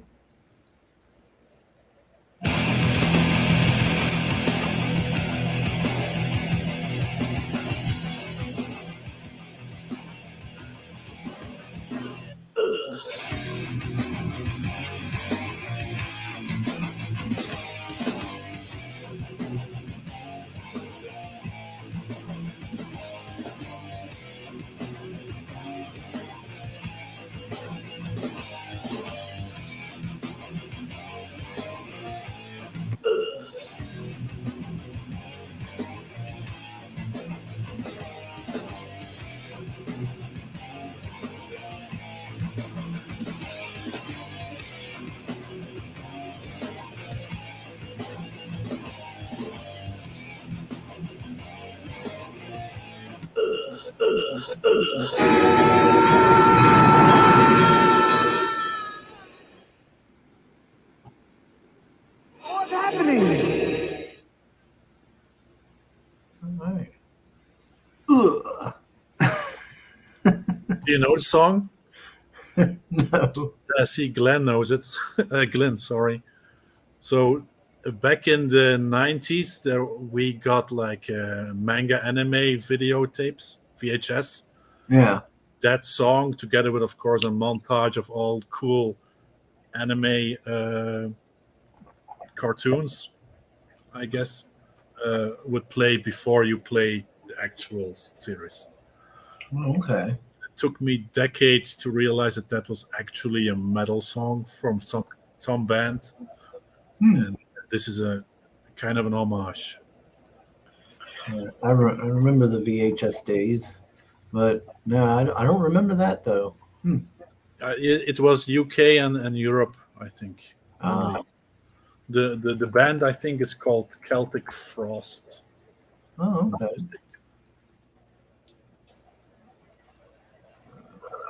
What's happening? All right. Ugh. Do you know the song? No. See, Glenn knows it. Glenn, sorry. So back in the 90s, there we got like manga anime videotapes, VHS. Yeah. That song, together with, of course, a montage of all cool anime cartoons, I guess, would play before you play the actual series. Okay. It took me decades to realize that that was actually a metal song from some band, and this is a kind of an homage. I remember the VHS days, but no, I don't remember that though. It was UK and Europe, I think, only. Ah. The band, I think, is called Celtic Frost. Oh, okay.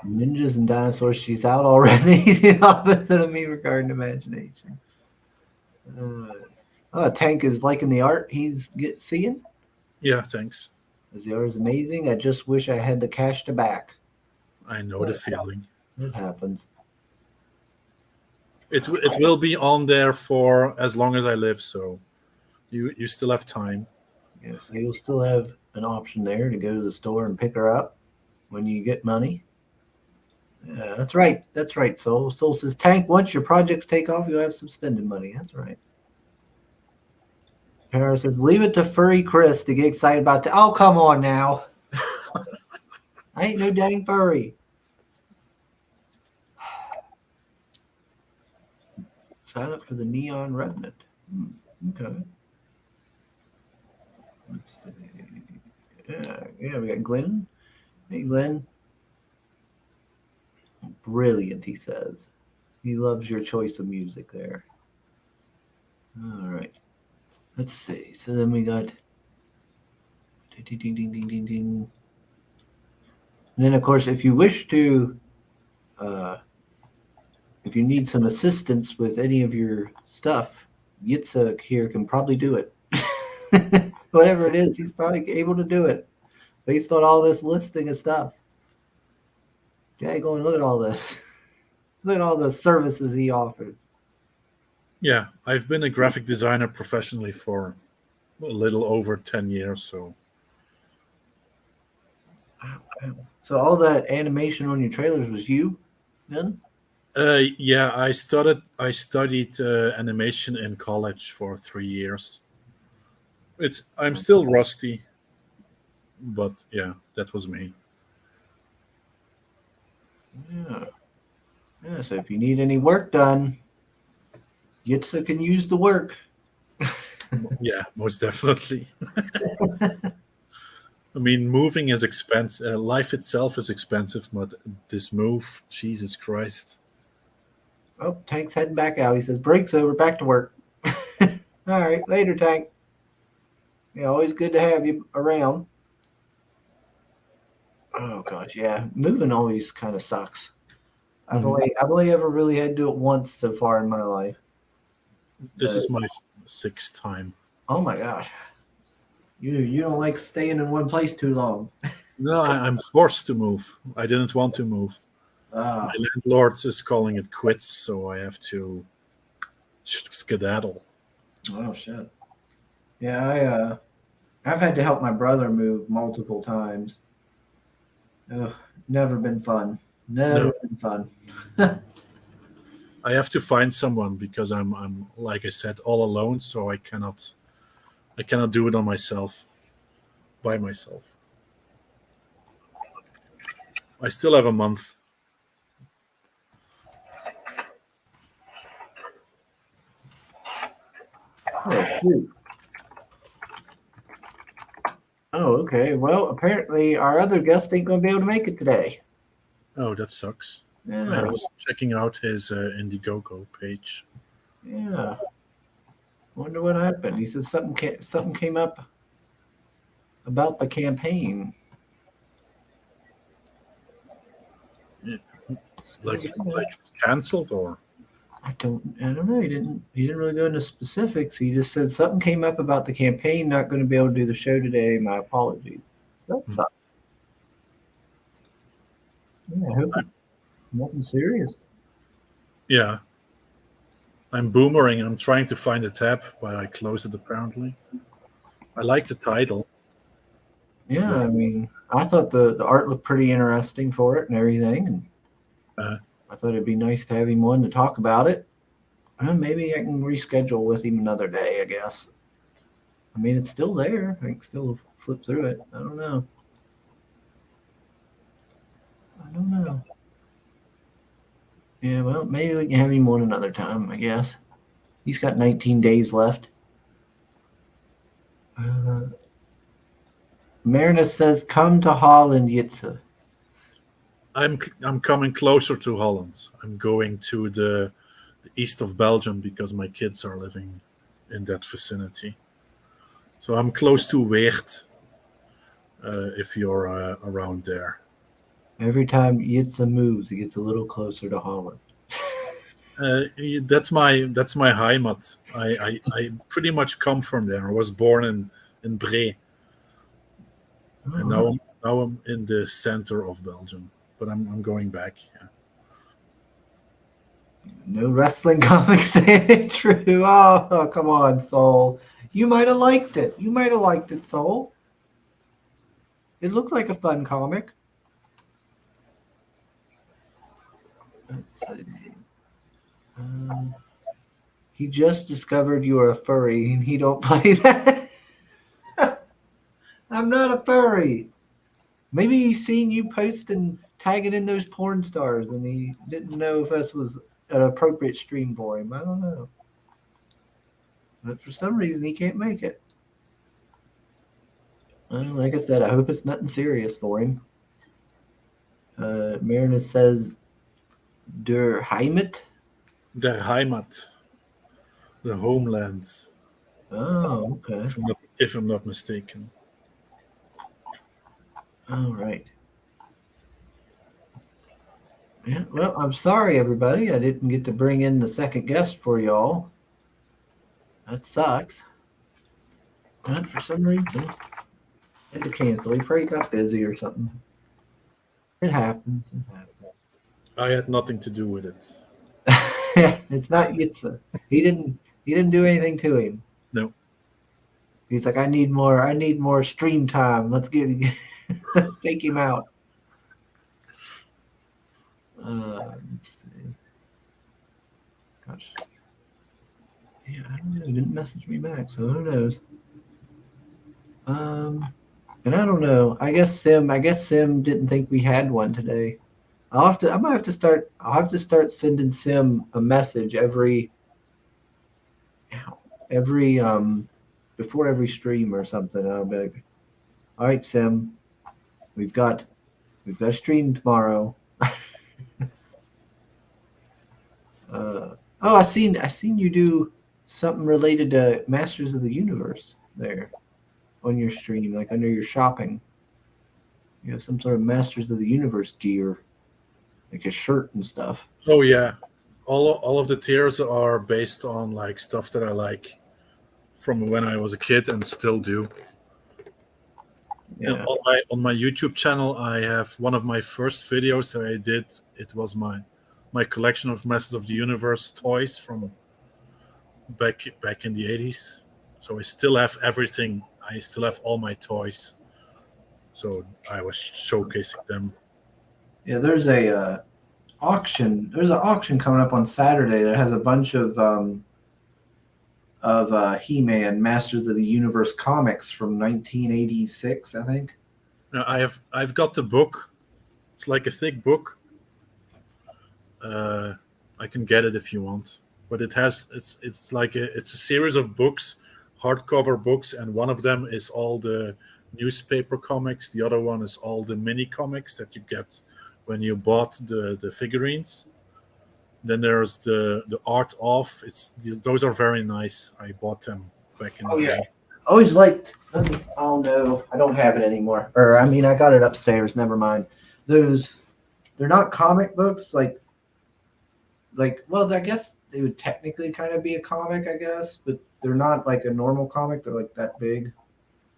Ninjas and dinosaurs. She's out already. The opposite of me regarding imagination. Tank is liking the art he's seeing. Yeah, thanks. The art is amazing. I just wish I had the cash to back. I know the feeling. It happens. It will be on there for as long as I live, so you still have time. Yes, you'll still have an option there to go to the store and pick her up when you get money. Yeah, that's right. That's right. Soul says, Tank, once your projects take off, you'll have some spending money. That's right. Para says, leave it to Furry Chris to get excited about that. Oh, come on now. I ain't no dang furry. Sign up for the Neon Revenant. Okay. Let's see. Yeah, we got Glenn. Hey, Glenn. Brilliant, he says. He loves your choice of music there. All right. Let's see. So then we got ding, ding, ding, ding, ding, ding. And then, of course, if you wish to, if you need some assistance with any of your stuff, Jitse here can probably do it. Whatever it is, he's probably able to do it based on all this listing of stuff. Jay, go and look at all this. Look at all the services he offers. Yeah, I've been a graphic designer professionally for a little over 10 years, so. So all that animation on your trailers was you, then? Yeah, I studied animation in college for 3 years. I'm still rusty, but yeah, that was me. Yeah. Yeah, so if you need any work done, Jitse can use the work. Yeah, most definitely. I mean, moving is expensive. Life itself is expensive, but this move, Jesus Christ. Oh, Tank's heading back out. He says, break's over, back to work. All right, later, Tank. Yeah, always good to have you around. Oh gosh, yeah. Moving always kind of sucks. I've only ever really had to do it once so far in my life. This But, is my sixth time. oh my gosh. You don't like staying in one place too long. No, I'm forced to move. I didn't want to move. Ah, My landlord is calling it quits, so I have to skedaddle. oh shit. Yeah, I've had to help my brother move multiple times. Ugh, never been fun. Never No, been fun. I have to find someone because I'm like I said all alone, so I cannot do it on myself by myself. I still have a month. Oh, shoot. Oh, okay. Well, apparently our other guest ain't going to be able to make it today. Oh, that sucks. I Yeah, was checking out his Indiegogo page. yeah. Wonder what happened. He says something came up about the campaign. Like it's canceled or I don't know. He didn't really go into specifics. He just said something came up about the campaign. Not going to be able to do the show today. My apologies. That sucks. Yeah, I hope it's nothing serious. yeah. I'm boomering. I'm trying to find a tab, but I closed it apparently. I like the title. Yeah, I mean, I thought the art looked pretty interesting for it and everything, and Uh, I thought it'd be nice to have him on to talk about it. Maybe I can reschedule with him another day, I guess. I mean, it's still there. I can still flip through it. I don't know. I don't know. Yeah, well, maybe we can have him on another time, I guess. He's got 19 days left. Marinus says, come to Holland, Jitse. I'm coming closer to Holland. I'm going to the east of Belgium because my kids are living in that vicinity. So I'm close to Weert. If you're around there. Every time Jitse moves, he gets a little closer to Holland. That's my heimat. I pretty much come from there. I was born in Bree, and now I'm in the center of Belgium. But I'm going back. Yeah. No wrestling comics ain't true. Oh, come on, Soul. You might have liked it. You might have liked it, Soul. It looked like a fun comic. Let's see. He just discovered you are a furry and he don't play that. I'm not a furry. Maybe he's seen you post and tagging in those porn stars and he didn't know if this was an appropriate stream for him. I don't know. But for some reason he can't make it. Like I said, I hope it's nothing serious for him. Marinus says, Der Heimat. Der Heimat, the homeland. Oh, okay. If I'm not mistaken. All right. Yeah, well, I'm sorry, everybody. I didn't get to bring in the second guest for y'all. That sucks. But for some reason, I had to cancel. He probably got busy or something. It happens. It happens. I had nothing to do with it. It's not Jitse. He didn't do anything to him. No. He's like, I need more stream time. Let's take him out. Let's see. Gosh. Yeah, I don't know. He didn't message me back, so who knows? And I don't know. I guess Sim didn't think we had one today. I'll have to start sending Sim a message every before every stream or something. I'll be like, all right, Sim, we've got a stream tomorrow. Oh, I seen you do something related to Masters of the Universe there on your stream, like under your shopping. You have some sort of Masters of the Universe gear, like a shirt and stuff. Oh yeah, all of the tiers are based on like stuff that I like from when I was a kid and still do. And Yeah. on my YouTube channel, I have one of my first videos that I did. It was my collection of Masters of the Universe toys from back in the 80s. So I still have everything. I still have all my toys. So I was showcasing them. Yeah, there's a auction. There's an auction coming up on Saturday that has a bunch of He-Man Masters of the Universe comics from 1986, I think. Now I've got the book. It's like a thick book. I can get it if you want, but it's like it's a series of books, hardcover books, and one of them is all the newspaper comics. The other one is all the mini comics that you get when you bought the figurines. Then there's the art of. Those are very nice. I bought them back in the day. Always liked. Oh no, I don't have it anymore. Or I mean, I got it upstairs. Never mind. They're not comic books. Like, well, I guess they would technically kind of be a comic, I guess, but they're not like a normal comic. They're like that big,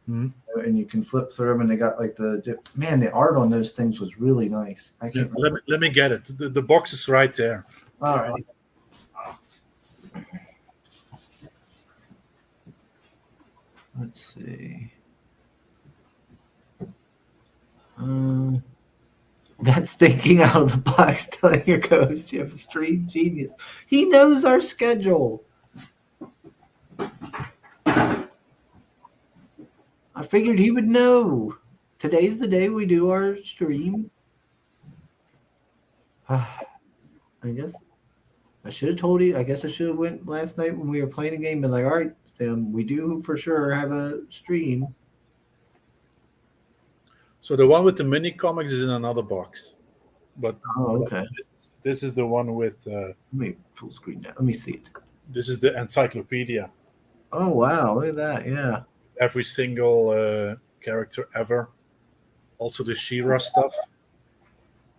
Mm-hmm. and you can flip through them. And they got like the art on those things was really nice. I can't. Let me get it. The box is right there. All right. Let's see. That's thinking out of the box, telling your coach you have a stream genius. He knows our schedule. I figured he would know. Today's the day we do our stream. I guess I should have told you. I guess I should have went last night when we were playing a game and like, all right, Sam, we do for sure have a stream. So the one with the mini comics is in another box, but okay. This is the one with. Let me full screen that. Let me see it. This is the encyclopedia. Oh wow! Look at that. Yeah. Every single character ever. Also the She-Ra stuff.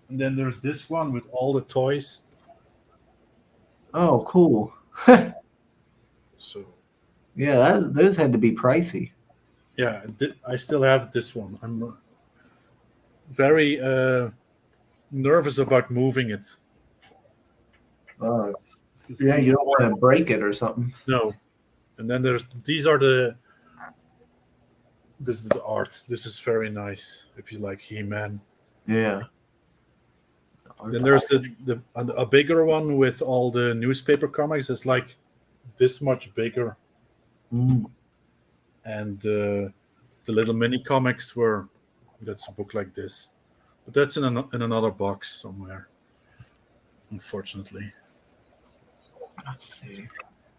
And then there's this one with all the toys. Oh, cool. So. Yeah, those had to be pricey. Yeah, I still have this one. I'm very nervous about moving it. Yeah, you don't want to break it or something. No. And then this is the art. This is very nice if you like He-Man. Yeah. Then there's a bigger one with all the newspaper comics. It's like this much bigger. Mm. And the little mini comics that's a book like this. But that's in another box somewhere, unfortunately. Let's see.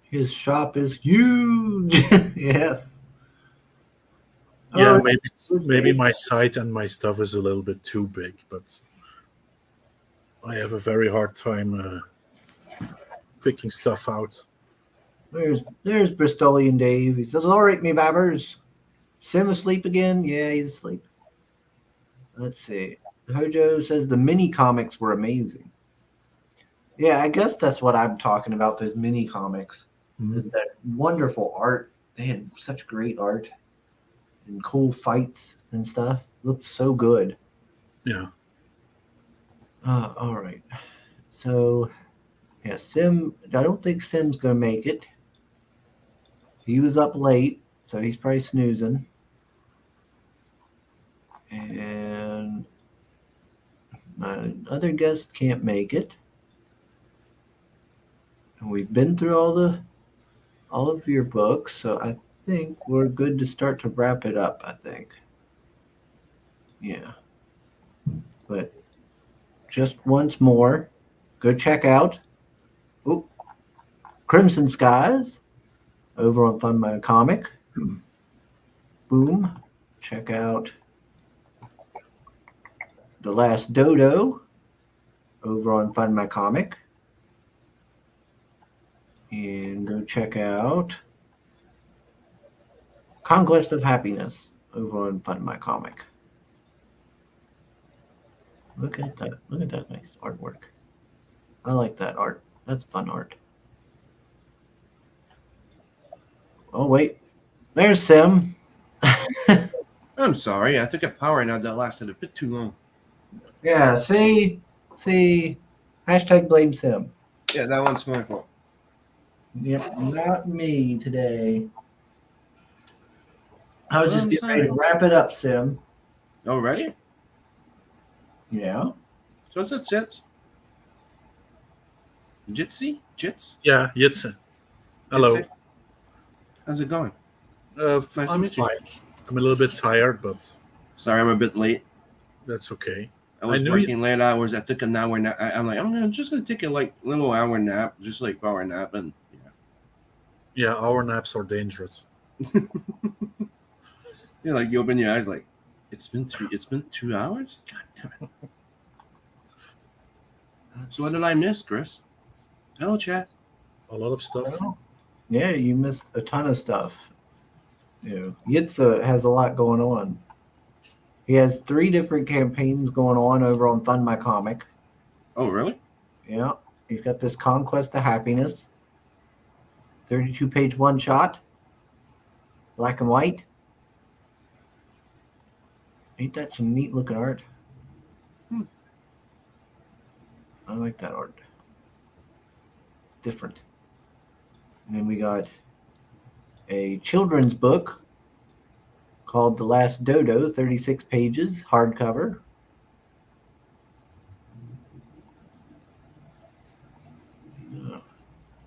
His shop is huge. Yes. Yeah, maybe my site and my stuff is a little bit too big, but I have a very hard time picking stuff out. There's Bristolian Dave. He says, "All right, me babbers. Sim asleep again? Yeah, he's asleep." Let's see. Hojo says the mini comics were amazing. Yeah, I guess that's what I'm talking about. Those mini comics, that wonderful art. They had such great art and cool fights and stuff. Looked so good. Yeah. All right. So, yeah, Sim. I don't think Sim's gonna make it. He was up late, so he's probably snoozing. And my other guest can't make it. And we've been through all of your books, so I think we're good to start to wrap it up, I think. Yeah. But just once more, go check out Crimson Skies over on Fun My Comic. Boom. Check out The Last Dodo over on Find My Comic. And go check out Conquest of Happiness over on Find My Comic. Look at that. Look at that nice artwork. I like that art. That's fun art. Oh, wait. There's Sim. I'm sorry. I took a power nap that lasted a bit too long. Yeah, see? Hashtag blame Sim. Yeah, that one's my fault. Yep, not me today. I was Well, just I'm getting ready to sorry. wrap it up, Sim. Already? Yeah. So it's a Jits? Jitse? Jits? Yeah, Jitse. Hello. Jitse? How's it going? Nice to I'm meet you. fine. I'm a little bit tired, but Sorry, I'm a bit late. that's okay. I was knew working late hours. I took an hour nap. I'm like, just gonna take a little hour nap, just like power nap, and Yeah, our naps are dangerous. like you open your eyes, like it's been 2 hours. God damn it! So what did I miss, Chris? Hello, chat. A lot of stuff. Well, yeah, you missed a ton of stuff. Jitse has a lot going on. He has 3 different campaigns going on over on Fund My Comic. Oh, really? Yeah. He's got this Conquest of Happiness, 32-page one-shot, black and white. Ain't that some neat-looking art? I like that art. It's different. And then we got a children's book called The Last Dodo, 36 pages, hardcover.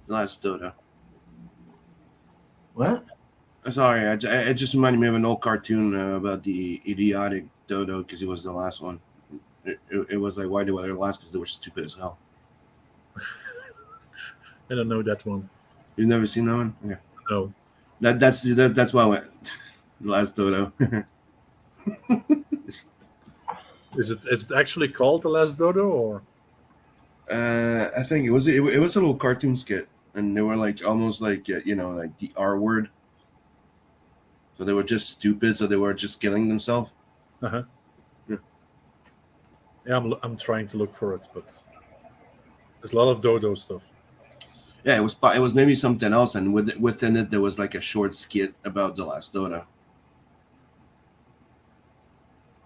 Last Dodo. What? Sorry, it just reminded me of an old cartoon about the idiotic dodo because he was the last one. It was like, why were they last? Because they were stupid as hell. I don't know that one. You've never seen that one? Yeah. No. That's why I went. The Last Dodo. Is it actually called The Last Dodo, or? I think it was a little cartoon skit, and they were like almost like like the R word. So they were just stupid. So they were just killing themselves. Uh-huh. Yeah. Yeah, I'm trying to look for it, but there's a lot of dodo stuff. Yeah, it was maybe something else, and within it there was like a short skit about the Last Dodo.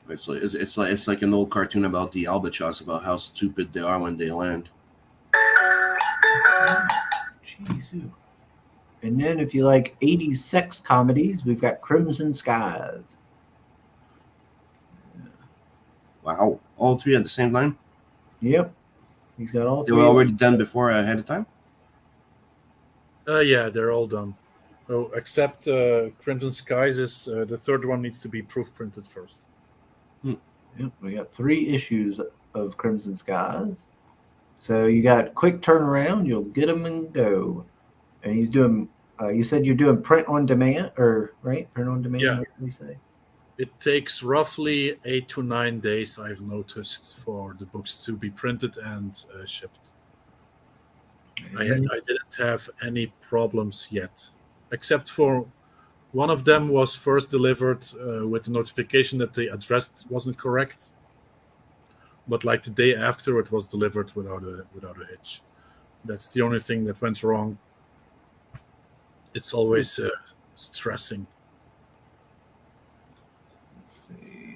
It's like an old cartoon about the albatross, about how stupid they are when they land. Jeez. And then if you like 80s sex comedies, we've got Crimson Skies. Wow, all 3 at the same time? Yep. He's got all 3. They were already done before ahead of time? Yeah, they're all done. Oh, except Crimson Skies is the third one needs to be proof printed first. Yep, we got 3 issues of Crimson Skies. So you got quick turnaround. You'll get them and go. And he's doing. You said you're doing print on demand, right? Print on demand. Yeah. What did we say? It takes roughly 8 to 9 days, I've noticed, for the books to be printed and shipped. I didn't have any problems yet, except for one of them was first delivered with the notification that the address wasn't correct. But like the day after, it was delivered without a hitch. That's the only thing that went wrong. It's always stressing.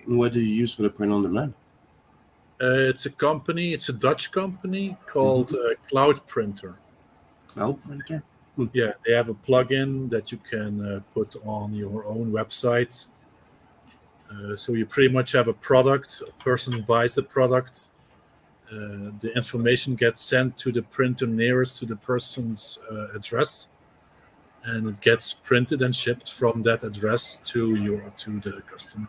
What do you use for the print on demand? It's a Dutch company called Cloud Printer. Cloud Printer? Yeah, they have a plugin that you can put on your own website. So you pretty much have a product, a person buys the product, the information gets sent to the printer nearest to the person's address, and it gets printed and shipped from that address to the customer.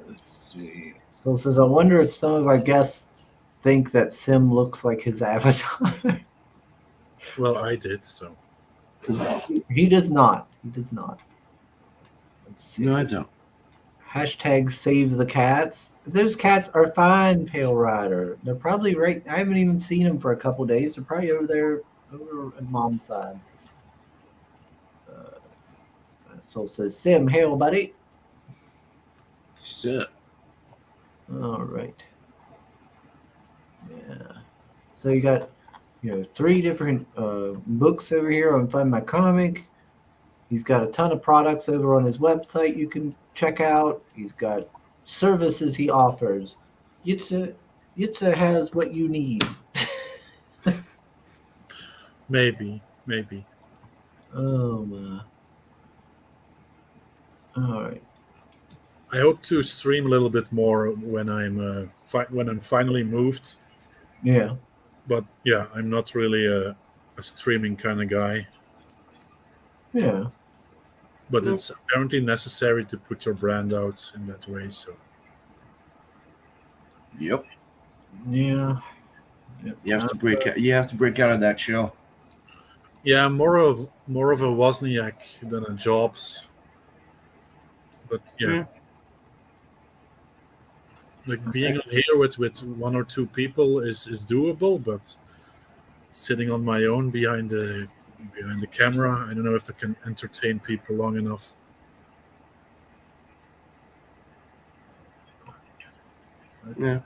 Let's see. So it says, I wonder if some of our guests think that Sim looks like his avatar. Well, I did, so. He does not. He does not. Let's see. No, I don't. Hashtag save the cats. Those cats are fine, Pale Rider. They're probably right. I haven't even seen them for a couple days. They're probably over there, over at Mom's side. Soul says, Sim, hail, buddy. Shit. All right. Yeah. So you got, 3 different books over here on Find My Comic. He's got a ton of products over on his website you can check out. He's got services he offers. Jitse has what you need. Maybe. Oh my. All right. I hope to stream a little bit more when I'm finally moved. Yeah. But yeah, I'm not really a streaming kind of guy. Yeah. But it's apparently necessary to put your brand out in that way. So Yep. Yeah. You have to break out. You have to break out of that shell. yeah, more of a Wozniak than a Jobs. But yeah. Like being on here with 1 or 2 people is doable, but sitting on my own behind the camera, I don't know if I can entertain people long enough. Yeah.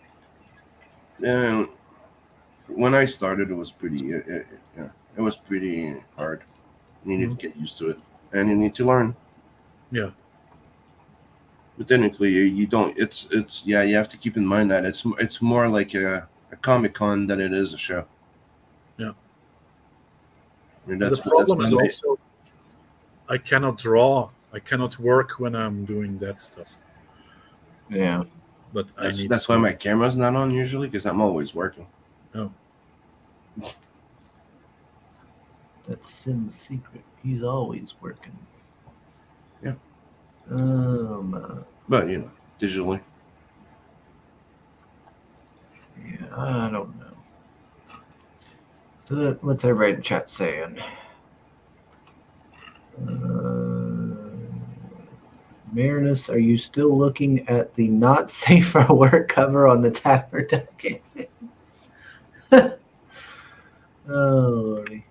And when I started, it was pretty. It was pretty hard. You need to get used to it, and you need to learn. Yeah. But technically, you don't. It's yeah. You have to keep in mind that it's more like a Comic-Con than it is a show. Yeah. I mean, The problem is also I cannot draw. I cannot work when I'm doing that stuff. Yeah. But that's why my camera's not on usually, because I'm always working. Oh. That's Sim's secret. He's always working. Yeah. But digitally. Yeah, I don't know. So what's everybody in chat saying? Marinus, are you still looking at the not safe for work cover on the Tapper Duck? Oh, Lordy.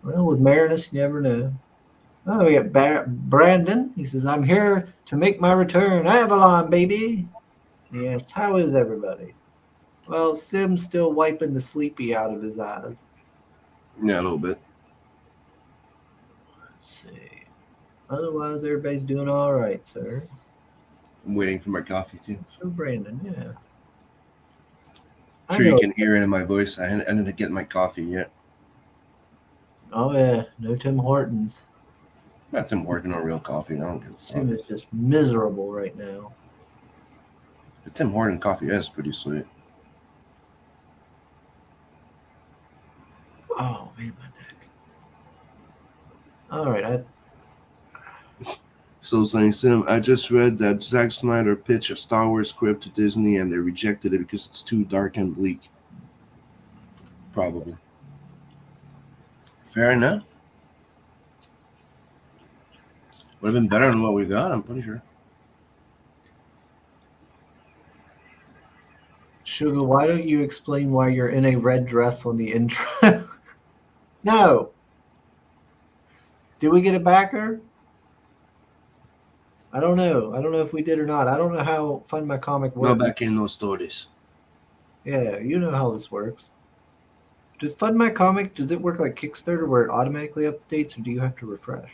Well, with Marinus, you never know. Oh, we got Brandon. He says, I'm here to make my return. Avalon, baby. Yes, how is everybody? Well, Sim's still wiping the sleepy out of his eyes. Yeah, a little bit. Let's see. Otherwise, everybody's doing all right, sir. I'm waiting for my coffee, too. So, Brandon, yeah. I'm sure you can hear it in my voice. I didn't get my coffee yet. Oh, yeah. No Tim Hortons. Not Tim Hortons or real coffee. I don't give a fuck. Tim is just miserable right now. The Tim Hortons coffee is pretty sweet. Oh, man, my neck. All right. So saying, Sim, I just read that Zack Snyder pitched a Star Wars script to Disney and they rejected it because it's too dark and bleak. Probably. Fair enough. Would have been better than what we got, I'm pretty sure. Sugar, why don't you explain why you're in a red dress on the intro? No. Did we get a backer? I don't know. I don't know if we did or not. I don't know how Fund My Comic works. No backing, no stories. Yeah, you know how this works. Does Fund My Comic, does it work like Kickstarter where it automatically updates, or do you have to refresh?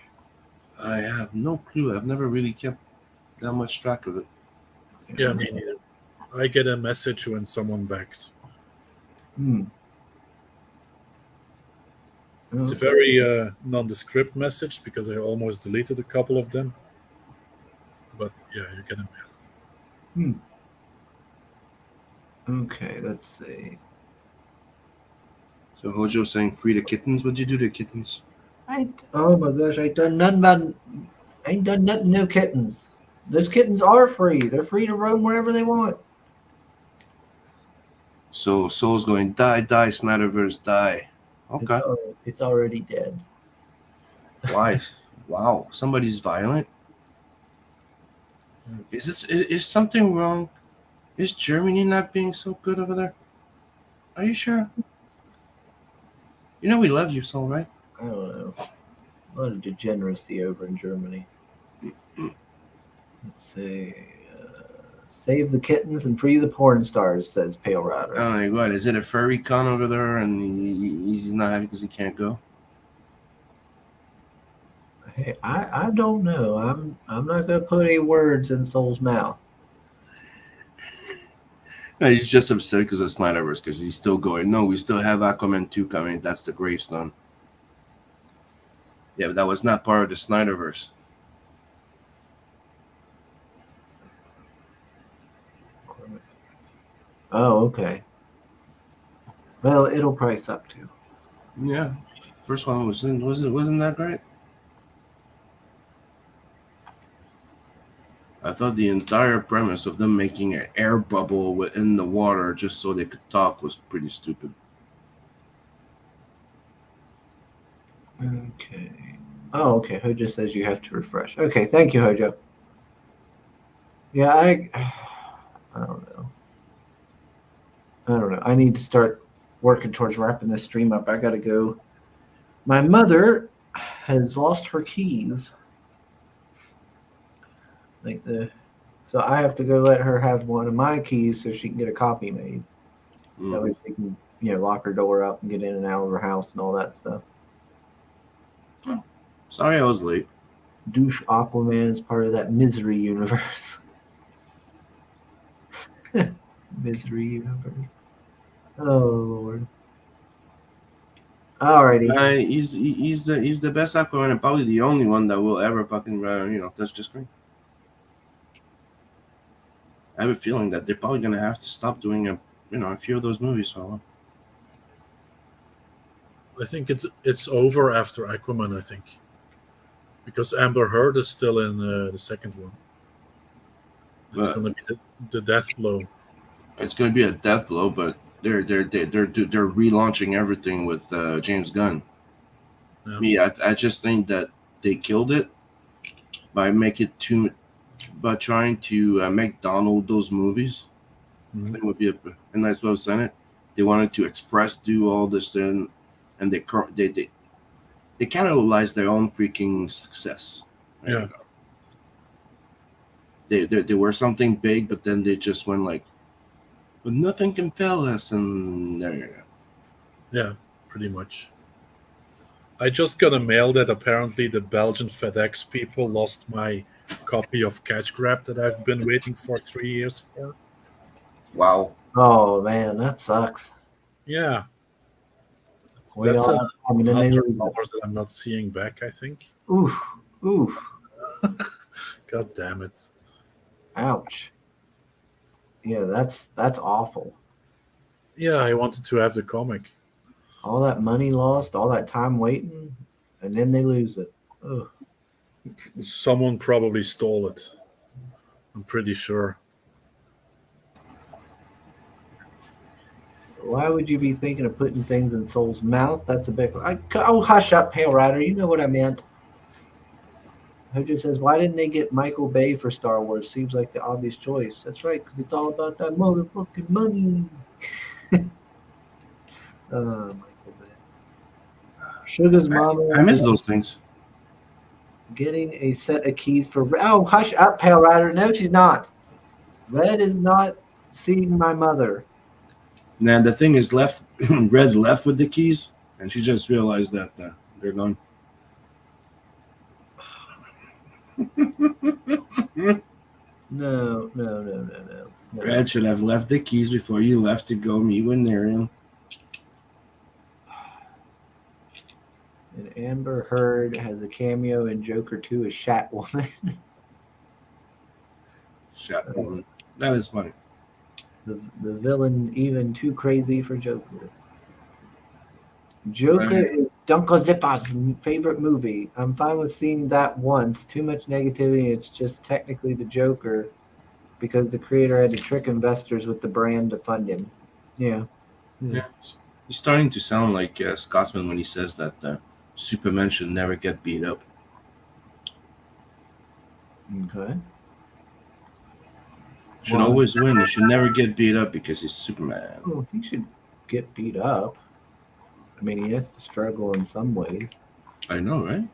I have no clue. I've never really kept that much track of it. Yeah, me neither. I get a message when someone backs. It's a very nondescript message because I almost deleted a couple of them. But yeah, you get a mail. Okay, let's see. So Hojo's saying free the kittens. What'd you do to kittens? Oh my gosh, I ain't done nothing. No kittens. Those kittens are free. They're free to roam wherever they want. So Soul's going, die, Snyderverse, die. Okay. It's already dead. Why? Wow, somebody's violent. Is something wrong? Is Germany not being so good over there? Are you sure? You know we love you, Soul, right? I don't know. A lot of degeneracy over in Germany. Let's see. Save the kittens and free the porn stars, says Pale Rider. Oh my god, is it a furry con over there and he's not happy because he can't go? Hey, I don't know. I'm not gonna put any words in Soul's mouth. No, he's just upset because of Snyderverse because he's still going. No, we still have Aquaman 2 coming. That's the gravestone. Yeah, but that was not part of the Snyderverse. Oh, okay. Well, it'll price up too. Yeah, first one wasn't that great. I thought the entire premise of them making an air bubble within the water just so they could talk was pretty stupid. Okay. Oh, okay. Hojo says you have to refresh. Okay, thank you, Hojo. Yeah, I don't know. I need to start working towards wrapping this stream up. I gotta go. My mother has lost her keys. So I have to go let her have one of my keys so she can get a copy made. That way she can, lock her door up and get in and out of her house and all that stuff. Oh, sorry I was late. Douche Aquaman is part of that misery universe. Misery universe. Oh Lord. Alrighty. He's the best Aquaman and probably the only one that will ever fucking touch the screen. I have a feeling that they're probably gonna have to stop doing a few of those movies for a while. I think it's over after Aquaman. I think because Amber Heard is still in the second one. It's going to be the death blow. It's going to be a death blow, but they're relaunching everything with James Gunn. Yeah. Me, I just think that they killed it by trying to make Donald those movies. I think it would be a nice way of saying it. They wanted to do all this thing, and they cannibalized their own freaking success. Yeah. They were something big, but then they just went like, but nothing can fail us, and there you go. Yeah, pretty much. I just got a mail that apparently the Belgian FedEx people lost my copy of Catch Grab that I've been waiting for 3 years for. Wow. Oh man, that sucks. Yeah. Wait, that's $100 that I'm not seeing back, I think. Oof. God damn it. Ouch. Yeah, that's awful. Yeah, I wanted to have the comic. All that money lost, all that time waiting, and then they lose it. Ugh. Someone probably stole it. I'm pretty sure. Why would you be thinking of putting things in Soul's mouth? That's a big... Oh, hush up, Pale Rider. You know what I meant. Hojo says, why didn't they get Michael Bay for Star Wars? Seems like the obvious choice. That's right, because it's all about that motherfucking money. Michael Bay. Sugar's mama. I miss those things. Getting a set of keys for... Oh, hush up, Pale Rider. No, she's not. Red is not seeing my mother. Now, the thing is, Red left with the keys, and she just realized that they're gone. No. Red should have left the keys before you left to go meet with Miriam. And Amber Heard has a cameo in Joker 2 as Shatwoman. Shatwoman. That is funny. The villain even too crazy for Joker. Joker is Dunko Zippa's favorite movie. I'm fine with seeing that once. Too much negativity. It's just technically the Joker because the creator had to trick investors with the brand to fund him. Yeah. Yeah. He's starting to sound like Scotsman when he says that Superman should never get beat up. Okay. Should Why? always win. He should never get beat up because he's Superman. Oh, he should get beat up. I mean, he has to struggle in some ways. I know, right?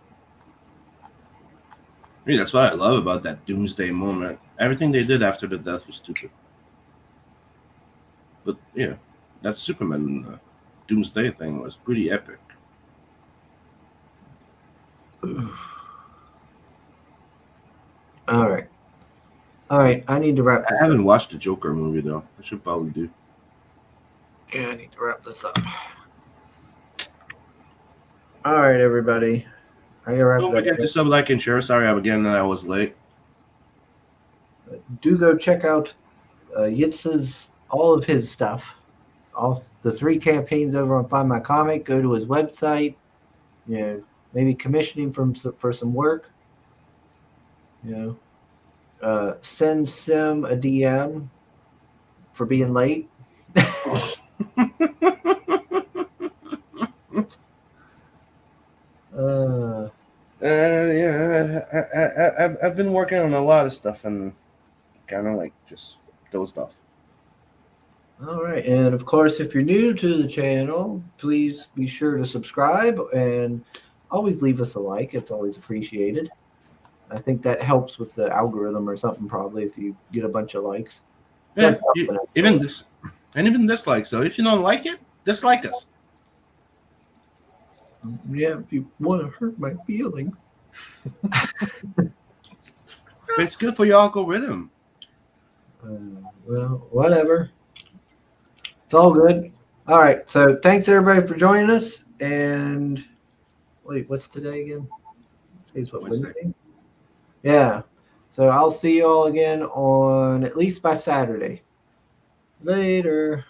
I mean, that's what I love about that Doomsday moment. Everything they did after the death was stupid. But yeah, that Superman Doomsday thing was pretty epic. All right. All right. I need to wrap I this haven't up. watched the Joker movie though. I should probably do. Yeah, I need to wrap this up. All right, everybody. I gotta wrap Don't it up. forget to sub, like, and share. Sorry again that I was late. Do go check out Jitse's all of his stuff. All the 3 campaigns over on Find My Comic. Go to his website. You know, maybe commission him for some work. You know, send Sim a DM for being late. Yeah, I've been working on a lot of stuff and kind of like just dozed off. All right, and of course, if you're new to the channel, please be sure to subscribe and always leave us a like. It's always appreciated. I think that helps with the algorithm or something, probably, if you get a bunch of likes. Yeah, That's something else. even this, and even dislikes. So if you don't like it, dislike us. Yeah, if you want to hurt my feelings. It's good for your algorithm. Well, whatever. It's all good. All right, so thanks everybody for joining us. And wait, what's today again? Today's what, Wednesday? Yeah. So I'll see you all again on at least by Saturday. Later.